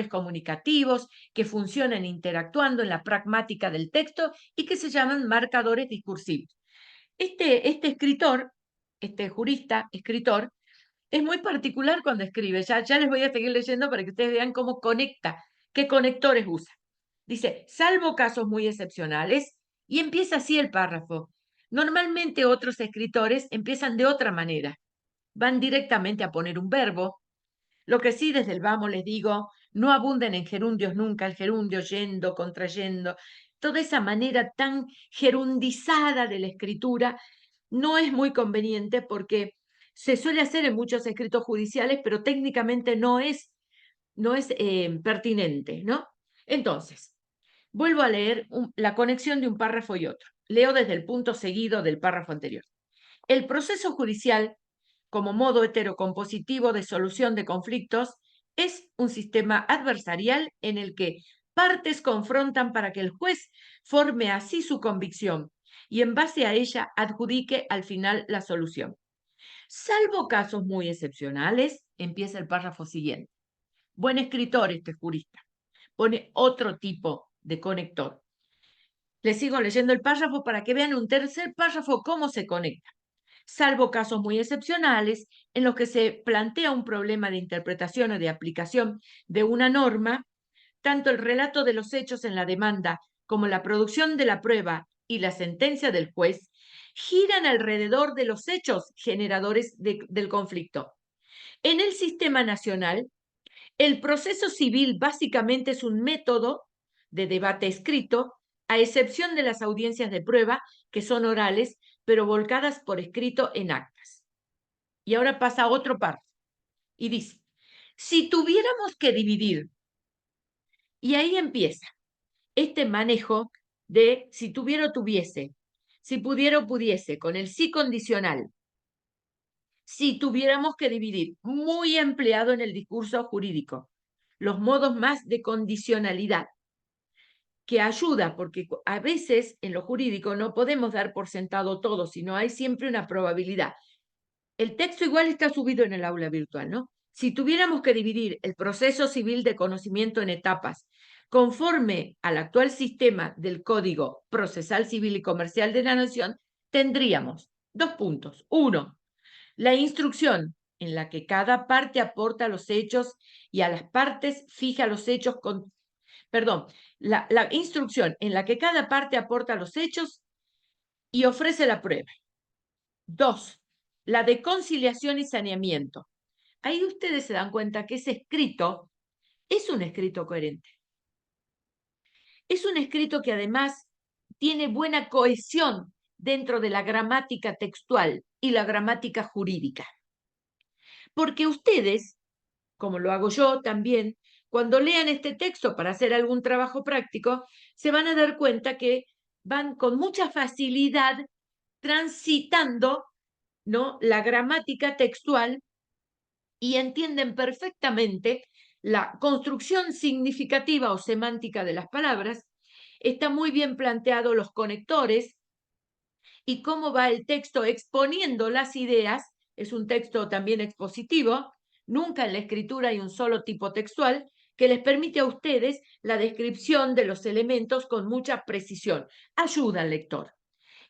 comunicativos que funcionan interactuando en la pragmática del texto y que se llaman marcadores discursivos. Este escritor, este jurista, escritor, es muy particular cuando escribe. Ya les voy a seguir leyendo para que ustedes vean cómo conecta, qué conectores usa. Dice, salvo casos muy excepcionales, y empieza así el párrafo. Normalmente otros escritores empiezan de otra manera. Van directamente a poner un verbo. Lo que sí, desde el vamos les digo, no abunden en gerundios nunca, el gerundio yendo, contrayendo. Toda esa manera tan gerundizada de la escritura no es muy conveniente porque se suele hacer en muchos escritos judiciales, pero técnicamente no es pertinente, ¿no? Entonces, vuelvo a leer la conexión de un párrafo y otro. Leo desde el punto seguido del párrafo anterior. El proceso judicial, como modo heterocompositivo de solución de conflictos, es un sistema adversarial en el que Partes confrontan para que el juez forme así su convicción y en base a ella adjudique al final la solución. Salvo casos muy excepcionales, empieza el párrafo siguiente. Buen escritor este jurista. Pone otro tipo de conector. Les sigo leyendo el párrafo para que vean un tercer párrafo cómo se conecta. Salvo casos muy excepcionales en los que se plantea un problema de interpretación o de aplicación de una norma, tanto el relato de los hechos en la demanda como la producción de la prueba y la sentencia del juez giran alrededor de los hechos generadores del conflicto. En el sistema nacional, el proceso civil básicamente es un método de debate escrito, a excepción de las audiencias de prueba, que son orales, pero volcadas por escrito en actas. Y ahora pasa a otro párrafo y dice, si tuviéramos que dividir, y ahí empieza este manejo de si tuviera o tuviese, si pudiera o pudiese, con el sí condicional. Si tuviéramos que dividir, muy empleado en el discurso jurídico, los modos más de condicionalidad, que ayuda, porque a veces en lo jurídico no podemos dar por sentado todo, sino hay siempre una probabilidad. El texto igual está subido en el aula virtual, ¿no? Si tuviéramos que dividir el proceso civil de conocimiento en etapas, conforme al actual sistema del Código Procesal Civil y Comercial de la Nación, tendríamos 2 puntos. 1, la instrucción en la que cada parte aporta los hechos y a las partes fija los hechos con... Perdón, la instrucción en la que cada parte aporta los hechos y ofrece la prueba. 2, la de conciliación y saneamiento. Ahí ustedes se dan cuenta que ese escrito es un escrito coherente. Es un escrito que además tiene buena cohesión dentro de la gramática textual y la gramática jurídica. Porque ustedes, como lo hago yo también, cuando lean este texto para hacer algún trabajo práctico, se van a dar cuenta que van con mucha facilidad transitando, ¿no?, la gramática textual y entienden perfectamente la construcción significativa o semántica de las palabras. Está muy bien planteado los conectores y cómo va el texto exponiendo las ideas. Es un texto también expositivo. Nunca en la escritura hay un solo tipo textual que les permite a ustedes la descripción de los elementos con mucha precisión. Ayuda al lector.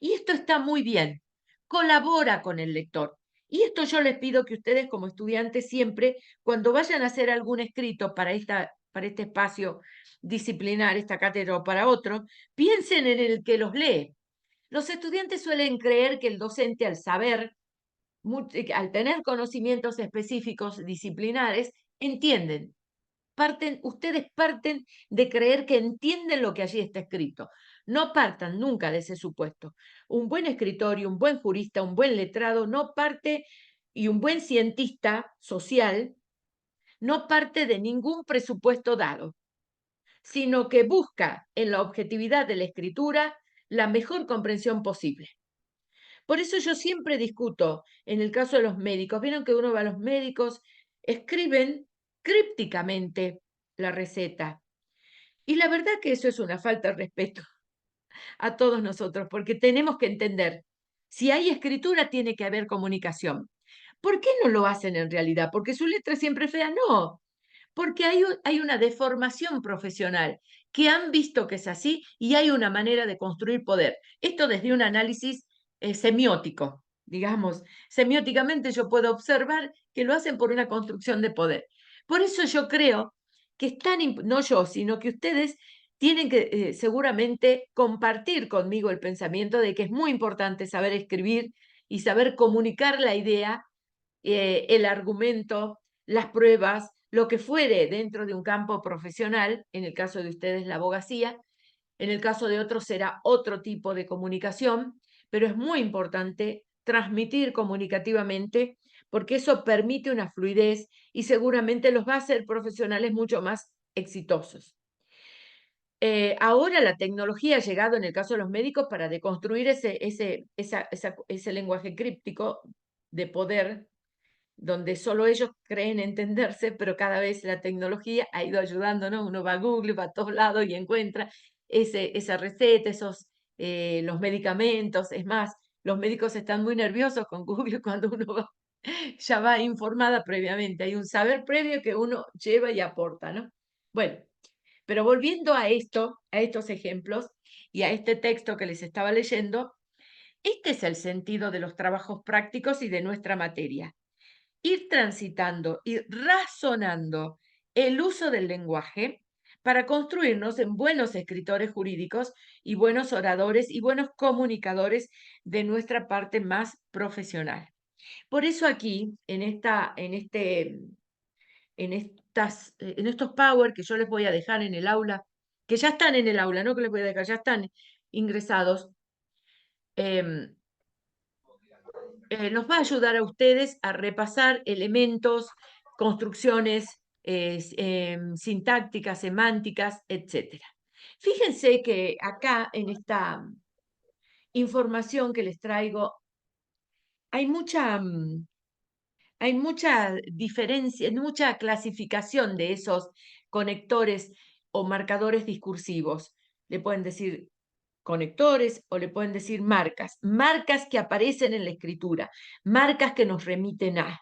Y esto está muy bien. Colabora con el lector. Y esto yo les pido que ustedes como estudiantes siempre, cuando vayan a hacer algún escrito para este espacio disciplinar, esta cátedra o para otro, piensen en el que los lee. Los estudiantes suelen creer que el docente, al saber, al tener conocimientos específicos disciplinares, entienden. Ustedes parten de creer que entienden lo que allí está escrito. No partan nunca de ese supuesto. Un buen escritor y un buen jurista, un buen letrado, no parte, y un buen cientista social, no parte de ningún presupuesto dado, sino que busca en la objetividad de la escritura la mejor comprensión posible. Por eso yo siempre discuto, en el caso de los médicos, vieron que uno va a los médicos, escriben crípticamente la receta. Y la verdad que eso es una falta de respeto a todos nosotros, porque tenemos que entender, si hay escritura tiene que haber comunicación. ¿Por qué no lo hacen en realidad? ¿Porque su letra es siempre fea? No, porque hay una deformación profesional, que han visto que es así y hay una manera de construir poder. Esto desde un análisis semiótico, digamos. Semióticamente yo puedo observar que lo hacen por una construcción de poder. Por eso yo creo que es tan, no yo, sino que ustedes tienen que seguramente compartir conmigo el pensamiento de que es muy importante saber escribir y saber comunicar la idea, el argumento, las pruebas, lo que fuere dentro de un campo profesional, en el caso de ustedes la abogacía, en el caso de otros será otro tipo de comunicación, pero es muy importante transmitir comunicativamente porque eso permite una fluidez y seguramente los va a hacer profesionales mucho más exitosos. Ahora la tecnología ha llegado en el caso de los médicos para deconstruir ese lenguaje críptico de poder donde solo ellos creen entenderse, pero cada vez la tecnología ha ido ayudando, ¿no? Uno va a Google, va a todos lados y encuentra esa receta, los medicamentos. Es más, los médicos están muy nerviosos con Google cuando uno ya va informada previamente. Hay un saber previo que uno lleva y aporta, ¿no? Bueno, pero volviendo a estos ejemplos y a este texto que les estaba leyendo, este es el sentido de los trabajos prácticos y de nuestra materia. Ir transitando, ir razonando el uso del lenguaje para construirnos en buenos escritores jurídicos y buenos oradores y buenos comunicadores de nuestra parte más profesional. Por eso aquí, en estos Power que yo les voy a dejar en el aula, que ya están en el aula, no que les voy a dejar, ya están ingresados, nos va a ayudar a ustedes a repasar elementos, construcciones sintácticas, semánticas, etc. Fíjense que acá en esta información que les traigo hay mucha diferencia, mucha clasificación de esos conectores o marcadores discursivos. Le pueden decir conectores o le pueden decir marcas que aparecen en la escritura, marcas que nos remiten a.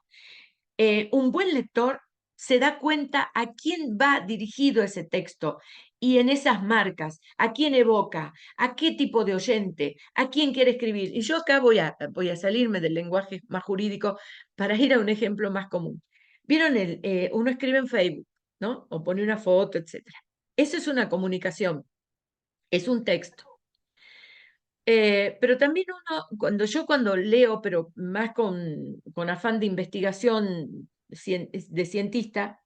Un buen lector se da cuenta a quién va dirigido ese texto y en esas marcas, a quién evoca, a qué tipo de oyente, a quién quiere escribir. Y yo acá voy a salirme del lenguaje más jurídico para ir a un ejemplo más común. ¿Vieron? Uno escribe en Facebook, ¿no? O pone una foto, etc. Eso es una comunicación, es un texto. Pero también cuando leo, pero más con afán de investigación de cientista,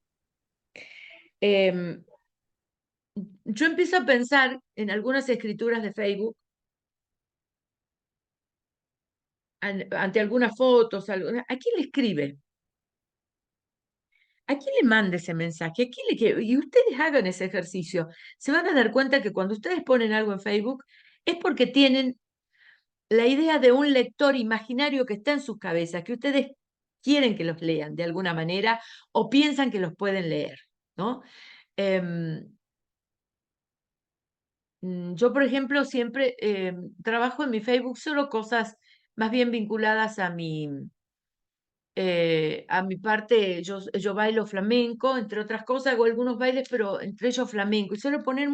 yo empiezo a pensar en algunas escrituras de Facebook, ante algunas fotos, ¿a quién le escribe? ¿A quién le manda ese mensaje? Y ustedes hagan ese ejercicio. Se van a dar cuenta que cuando ustedes ponen algo en Facebook es porque tienen la idea de un lector imaginario que está en sus cabezas, que ustedes quieren que los lean de alguna manera o piensan que los pueden leer, ¿no? Yo, por ejemplo, siempre trabajo en mi Facebook solo cosas más bien vinculadas a mi parte. Yo bailo flamenco, entre otras cosas, hago algunos bailes, pero entre ellos flamenco. Y suelo poner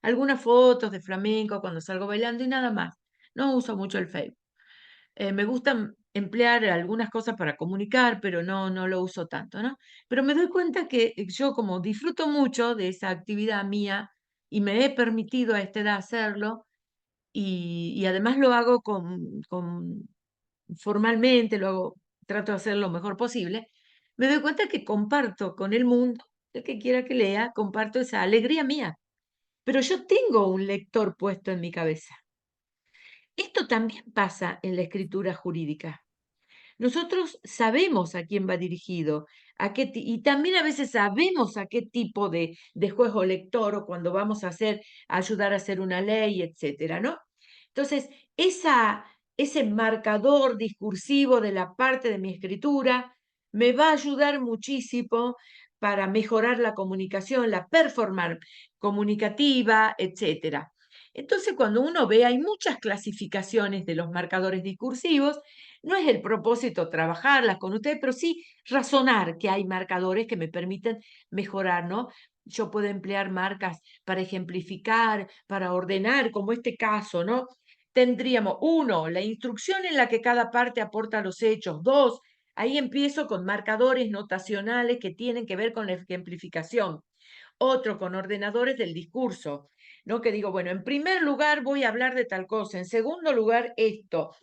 algunas fotos de flamenco cuando salgo bailando y nada más. No uso mucho el Facebook. Me gusta emplear algunas cosas para comunicar, pero no lo uso tanto, ¿no? Pero me doy cuenta que yo como disfruto mucho de esa actividad mía y me he permitido a esta edad hacerlo y además lo hago formalmente, trato de hacer lo mejor posible, me doy cuenta que comparto con el mundo, el que quiera que lea, comparto esa alegría mía. Pero yo tengo un lector puesto en mi cabeza. Esto también pasa en la escritura jurídica. Nosotros sabemos a quién va dirigido, y también a veces sabemos a qué tipo de juez lector o cuando vamos a ayudar a hacer una ley, etcétera, ¿no? Entonces, ese marcador discursivo de la parte de mi escritura me va a ayudar muchísimo para mejorar la comunicación, la performance comunicativa, etcétera. Entonces, cuando uno ve, hay muchas clasificaciones de los marcadores discursivos. No es el propósito trabajarlas con ustedes, pero sí razonar que hay marcadores que me permiten mejorar, ¿no? Yo puedo emplear marcas para ejemplificar, para ordenar, como este caso, ¿no? Tendríamos, 1, la instrucción en la que cada parte aporta los hechos. 2, ahí empiezo con marcadores notacionales que tienen que ver con la ejemplificación. Otro, con ordenadores del discurso, ¿no? Que digo, bueno, en primer lugar voy a hablar de tal cosa, en segundo lugar esto.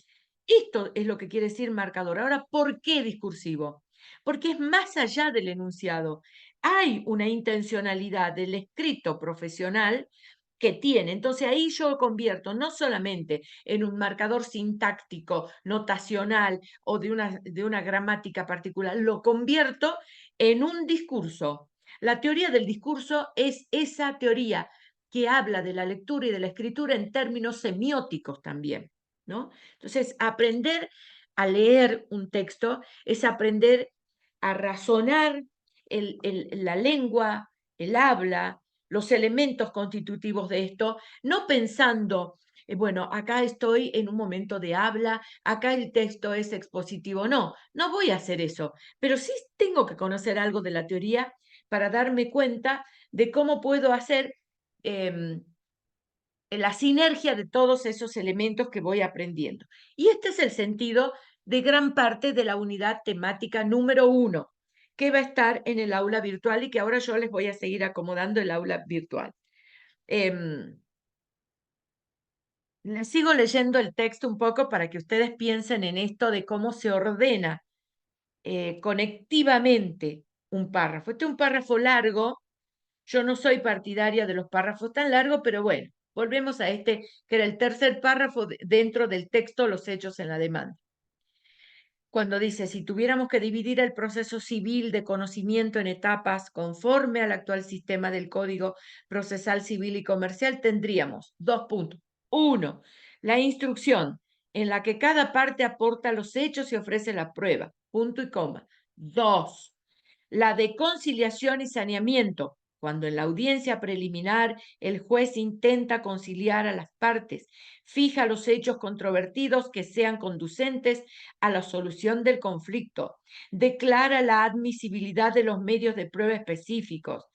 Esto es lo que quiere decir marcador. Ahora, ¿por qué discursivo? Porque es más allá del enunciado. Hay una intencionalidad del escrito profesional que tiene. Entonces ahí yo lo convierto no solamente en un marcador sintáctico, notacional o de una gramática particular, lo convierto en un discurso. La teoría del discurso es esa teoría que habla de la lectura y de la escritura en términos semióticos también, ¿no? Entonces, aprender a leer un texto es aprender a razonar la lengua, el habla, los elementos constitutivos de esto, no pensando, bueno, acá estoy en un momento de habla, acá el texto es expositivo. No, no voy a hacer eso, pero sí tengo que conocer algo de la teoría para darme cuenta de cómo puedo hacer la sinergia de todos esos elementos que voy aprendiendo. Y este es el sentido de gran parte de la unidad temática número 1, que va a estar en el aula virtual y que ahora yo les voy a seguir acomodando el aula virtual. Les sigo leyendo el texto un poco para que ustedes piensen en esto de cómo se ordena conectivamente un párrafo. Este es un párrafo largo. Yo no soy partidaria de los párrafos tan largos, pero bueno, volvemos a este, que era el tercer párrafo dentro del texto, los hechos en la demanda. Cuando dice, si tuviéramos que dividir el proceso civil de conocimiento en etapas conforme al actual sistema del Código Procesal Civil y Comercial, tendríamos 2 puntos. 1, la instrucción, en la que cada parte aporta los hechos y ofrece la prueba, punto y coma. 2, la de conciliación y saneamiento, cuando en la audiencia preliminar el juez intenta conciliar a las partes, fija los hechos controvertidos que sean conducentes a la solución del conflicto, declara la admisibilidad de los medios de prueba específicos.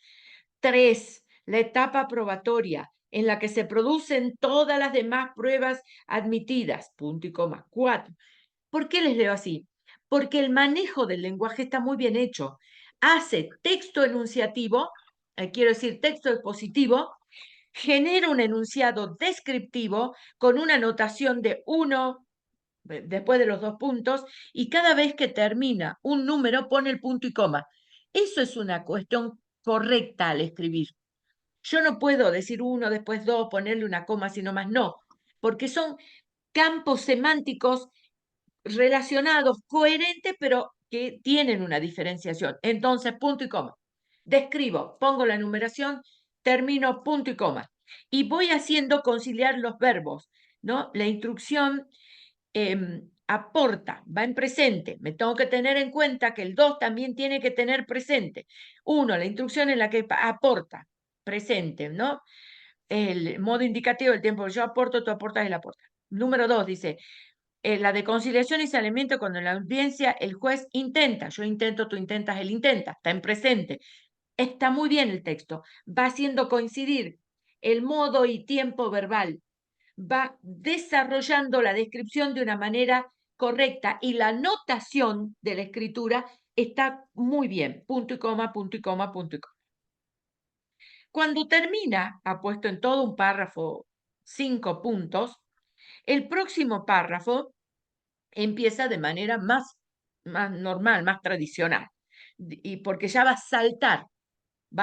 3, la etapa probatoria, en la que se producen todas las demás pruebas admitidas, punto y coma. 4. ¿Por qué les leo así? Porque el manejo del lenguaje está muy bien hecho. Hace texto enunciativo, quiero decir texto expositivo, genera un enunciado descriptivo con una notación de 1 después de los 2 puntos, y cada vez que termina un número pone el punto y coma. Eso es una cuestión correcta al escribir. Yo no puedo decir 1, después 2, ponerle una coma, sino más no, porque son campos semánticos relacionados, coherentes, pero que tienen una diferenciación. Entonces, punto y coma. Describo, pongo la numeración, termino, punto y coma. Y voy haciendo conciliar los verbos, ¿no? La instrucción aporta, va en presente. Me tengo que tener en cuenta que el 2 también tiene que tener presente. 1, la instrucción en la que aporta, presente, ¿no? El modo indicativo del tiempo, yo aporto, tú aportas, él aporta. Número 2 dice, la de conciliación y saneamiento, cuando en la audiencia el juez intenta, yo intento, tú intentas, él intenta, está en presente. Está muy bien el texto, va haciendo coincidir el modo y tiempo verbal, va desarrollando la descripción de una manera correcta y la notación de la escritura está muy bien, punto y coma, punto y coma, punto y coma. Cuando termina, ha puesto en todo un párrafo 5 puntos, el próximo párrafo empieza de manera más normal, más tradicional, y porque ya va a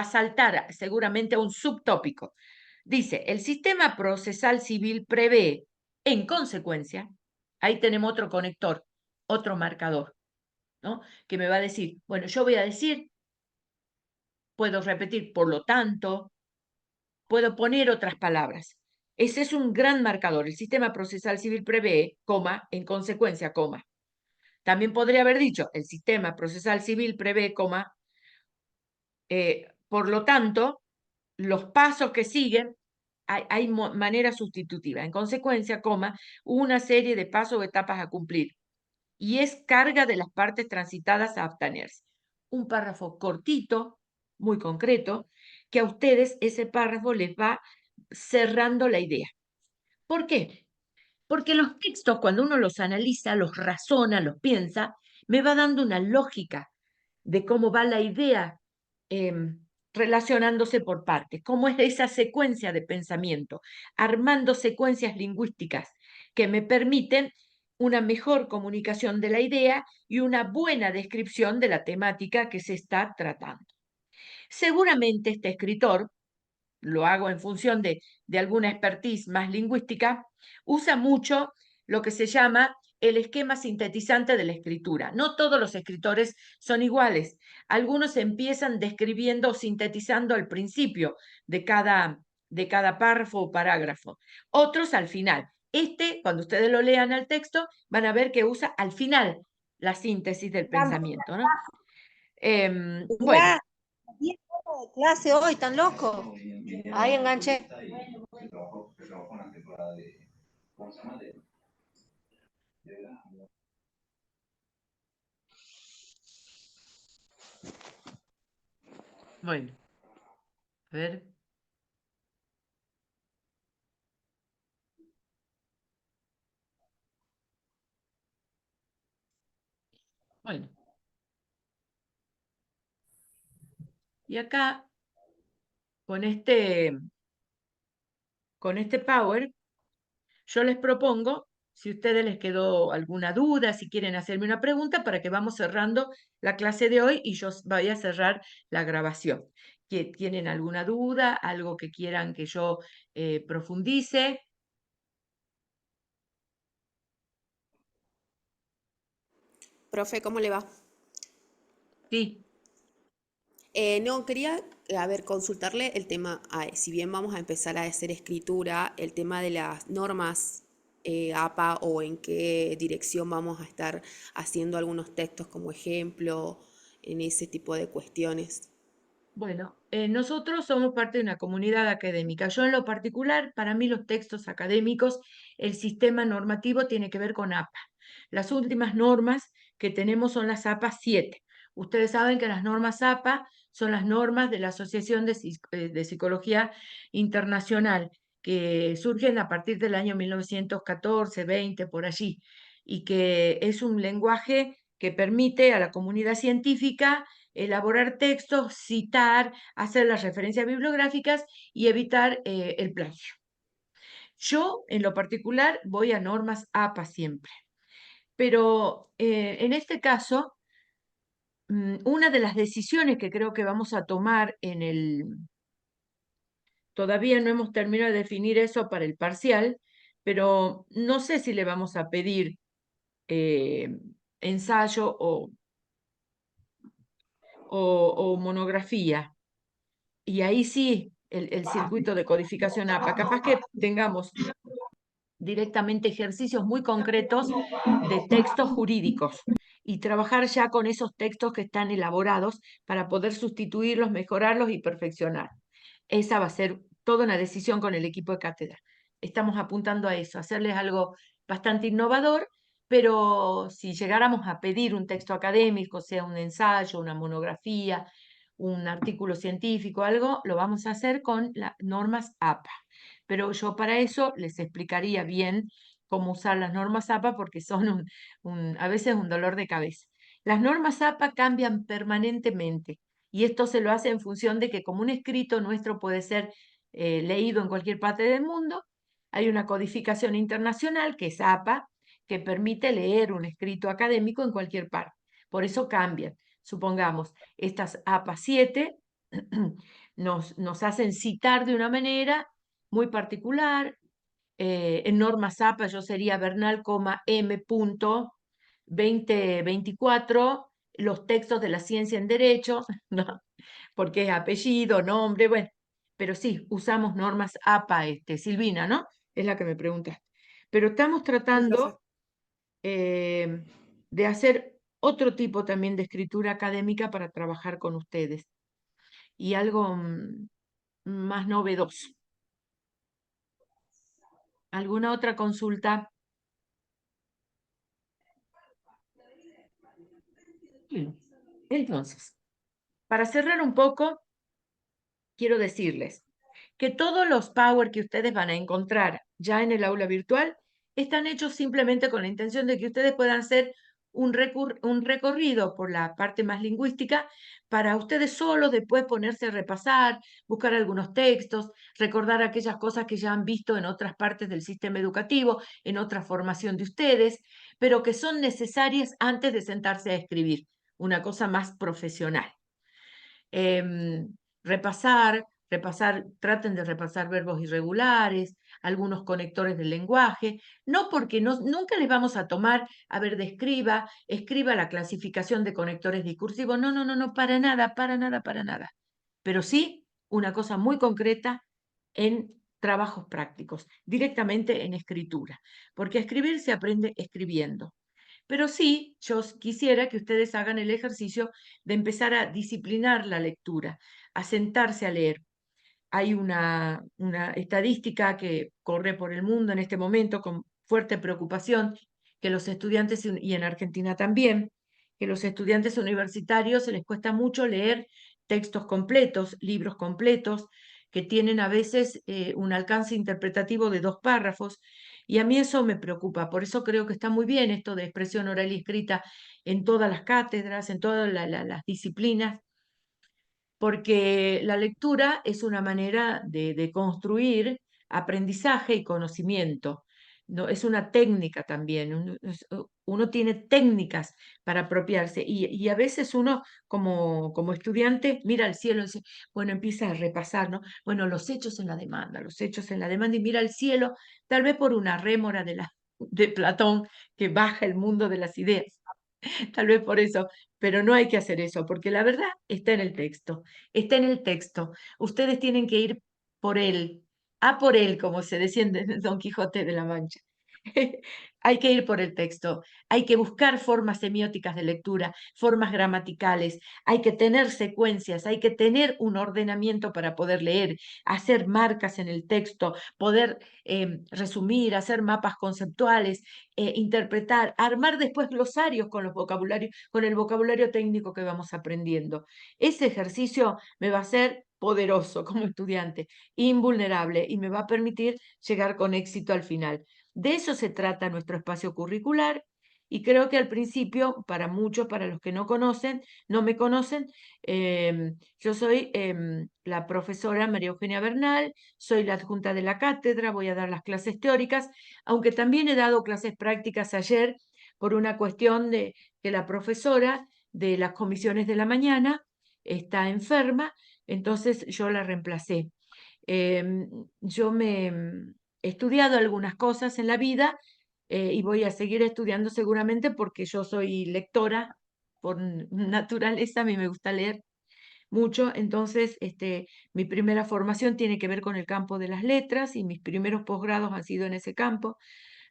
saltar seguramente a un subtópico. Dice, el sistema procesal civil prevé, en consecuencia, ahí tenemos otro conector, otro marcador, ¿no? Que me va a decir, bueno, yo voy a decir, puedo repetir, por lo tanto, puedo poner otras palabras. Ese es un gran marcador. El sistema procesal civil prevé, coma, en consecuencia, coma. También podría haber dicho, el sistema procesal civil prevé, coma, por lo tanto, los pasos que siguen, hay manera sustitutiva. En consecuencia, coma, una serie de pasos o etapas a cumplir. Y es carga de las partes transitadas a abstenerse. Un párrafo cortito, muy concreto, que a ustedes ese párrafo les va cerrando la idea. ¿Por qué? Porque los textos, cuando uno los analiza, los razona, los piensa, me va dando una lógica de cómo va la idea relacionándose por partes, cómo es esa secuencia de pensamiento, armando secuencias lingüísticas que me permiten una mejor comunicación de la idea y una buena descripción de la temática que se está tratando. Seguramente este escritor, lo hago en función de alguna expertise más lingüística, usa mucho lo que se llama el esquema sintetizante de la escritura. No todos los escritores son iguales. Algunos empiezan describiendo o sintetizando al principio de cada párrafo o parágrafo. Otros al final. Cuando ustedes lo lean al texto, van a ver que usa al final la síntesis del pensamiento, ¿no? Bueno, Mirá, 10 horas de clase hoy, tan loco. Ahí enganché. bueno, a ver. Bueno. Y acá, con este Power, yo les propongo, si a ustedes les quedó alguna duda, si quieren hacerme una pregunta, para que vamos cerrando la clase de hoy y yo vaya a cerrar la grabación. ¿Tienen alguna duda, algo que quieran que yo profundice? Profe, ¿cómo le va? Sí, No, quería, a ver, consultarle el tema, si bien vamos a empezar a hacer escritura, el tema de las normas APA o en qué dirección vamos a estar haciendo algunos textos como ejemplo, en ese tipo de cuestiones. bueno, nosotros somos parte de una comunidad académica. Yo en lo particular, para mí los textos académicos, el sistema normativo tiene que ver con APA. Las últimas normas que tenemos son las APA 7. Ustedes saben que las normas APA son las normas de la Asociación de Psicología Internacional, que surgen a partir del año 1914, 20, por allí, y que es un lenguaje que permite a la comunidad científica elaborar textos, citar, hacer las referencias bibliográficas y evitar el plagio. Yo, en lo particular, voy a normas APA siempre, pero en este caso, una de las decisiones que creo que vamos a tomar todavía no hemos terminado de definir eso para el parcial, pero no sé si le vamos a pedir eh, ensayo o monografía. Y ahí sí, el circuito de codificación APA. Capaz que tengamos directamente ejercicios muy concretos de textos jurídicos y trabajar ya con esos textos que están elaborados para poder sustituirlos, mejorarlos y perfeccionar. Esa va a ser toda una decisión con el equipo de cátedra. Estamos apuntando a eso, a hacerles algo bastante innovador, pero si llegáramos a pedir un texto académico, sea un ensayo, una monografía, un artículo científico, algo, lo vamos a hacer con las normas APA. Pero yo para eso les explicaría bien cómo usar las normas APA porque son a veces un dolor de cabeza. Las normas APA cambian permanentemente y esto se lo hace en función de que como un escrito nuestro puede ser leído en cualquier parte del mundo, hay una codificación internacional que es APA que permite leer un escrito académico en cualquier parte. Por eso cambian. Supongamos, estas APA 7 nos hacen citar de una manera muy particular. En normas APA yo sería Bernal, M. 2024, los textos de la ciencia en derecho, ¿no? Porque es apellido, nombre, bueno, pero sí, usamos normas APA, Silvina, ¿no? Es la que me preguntaste. Pero estamos Sí, profe. tratando de hacer otro tipo también de escritura académica para trabajar con ustedes y algo más novedoso. ¿Alguna otra consulta? Bien. Entonces, para cerrar un poco, quiero decirles que todos los Power que ustedes van a encontrar ya en el aula virtual están hechos simplemente con la intención de que ustedes puedan hacer un recorrido por la parte más lingüística para ustedes solos después ponerse a repasar, buscar algunos textos, recordar aquellas cosas que ya han visto en otras partes del sistema educativo, en otra formación de ustedes, pero que son necesarias antes de sentarse a escribir, una cosa más profesional. Repasar, traten de repasar verbos irregulares, algunos conectores del lenguaje, no porque nunca les vamos a tomar, a ver, escriba la clasificación de conectores discursivos, no, para nada, para nada, para nada. Pero sí una cosa muy concreta en trabajos prácticos, directamente en escritura, porque a escribir se aprende escribiendo. Pero sí, quisiera que ustedes hagan el ejercicio de empezar a disciplinar la lectura, a sentarse a leer. Hay una estadística que corre por el mundo en este momento con fuerte preocupación, que los estudiantes, y en Argentina también, que los estudiantes universitarios se les cuesta mucho leer textos completos, libros completos, que tienen a veces un alcance interpretativo de 2 párrafos, y a mí eso me preocupa. Por eso creo que está muy bien esto de expresión oral y escrita en todas las cátedras, en todas las disciplinas, porque la lectura es una manera de construir aprendizaje y conocimiento. ¿No? Es una técnica también. Uno tiene técnicas para apropiarse y a veces uno como estudiante mira al cielo y dice, bueno, empieza a repasar, ¿no? Bueno, los hechos en la demanda, los hechos en la demanda y mira al cielo, tal vez por una rémora de Platón que baja el mundo de las ideas. Tal vez por eso, pero no hay que hacer eso, porque la verdad está en el texto, está en el texto. Ustedes tienen que ir por él, a por él, como se decía en Don Quijote de la Mancha. Hay que ir por el texto, hay que buscar formas semióticas de lectura, formas gramaticales, hay que tener secuencias, hay que tener un ordenamiento para poder leer, hacer marcas en el texto, poder resumir, hacer mapas conceptuales, interpretar, armar después glosarios con con el vocabulario técnico que vamos aprendiendo. Ese ejercicio me va a hacer poderoso como estudiante, invulnerable y me va a permitir llegar con éxito al final. De eso se trata nuestro espacio curricular y creo que al principio, para muchos, para los que no me conocen, yo soy la profesora María Eugenia Bernal, soy la adjunta de la cátedra, voy a dar las clases teóricas, aunque también he dado clases prácticas ayer por una cuestión de que la profesora de las comisiones de la mañana está enferma, entonces yo la reemplacé. Yo he estudiado algunas cosas en la vida y voy a seguir estudiando seguramente porque yo soy lectora por naturaleza, a mí me gusta leer mucho, entonces mi primera formación tiene que ver con el campo de las letras y mis primeros posgrados han sido en ese campo.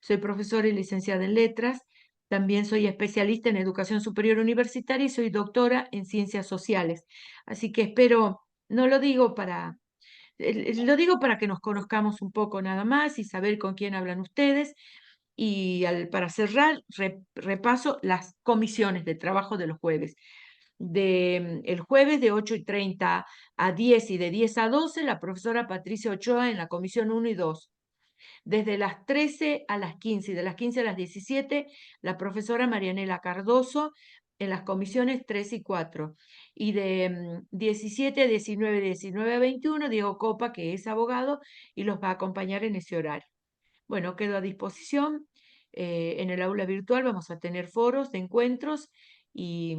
Soy profesora y licenciada en letras, también soy especialista en educación superior universitaria y soy doctora en ciencias sociales. Así que espero, no lo digo lo digo para que nos conozcamos un poco nada más y saber con quién hablan ustedes. Y para cerrar, repaso las comisiones de trabajo de los jueves. El jueves de 8:30 a 10 y de 10 a 12, la profesora Patricia Ochoa en la comisión 1 y 2. Desde las 13 a las 15 y de las 15 a las 17, la profesora Marianela Cardoso en las comisiones 3 y 4. Y de 17 a 19, 19 a 21, Diego Copa, que es abogado, y los va a acompañar en ese horario. Bueno, quedo a disposición. En el aula virtual vamos a tener foros de encuentros y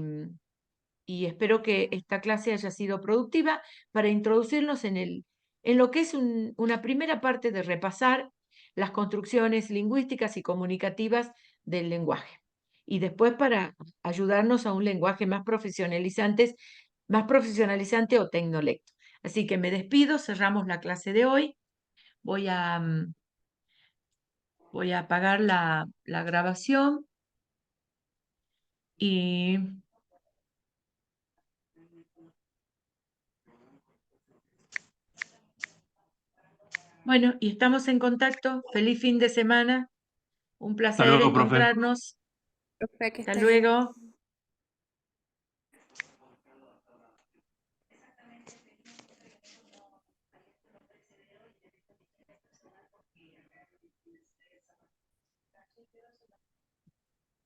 espero que esta clase haya sido productiva para introducirnos en lo que es una primera parte de repasar las construcciones lingüísticas y comunicativas del lenguaje. Y después para ayudarnos a un lenguaje más profesionalizante o tecnolecto. Así que me despido, cerramos la clase de hoy. Voy a apagar la grabación y bueno, y estamos en contacto. Feliz fin de semana. Un Hasta placer luego, profe. encontrarnos. Profe, que Hasta esté bien. luego.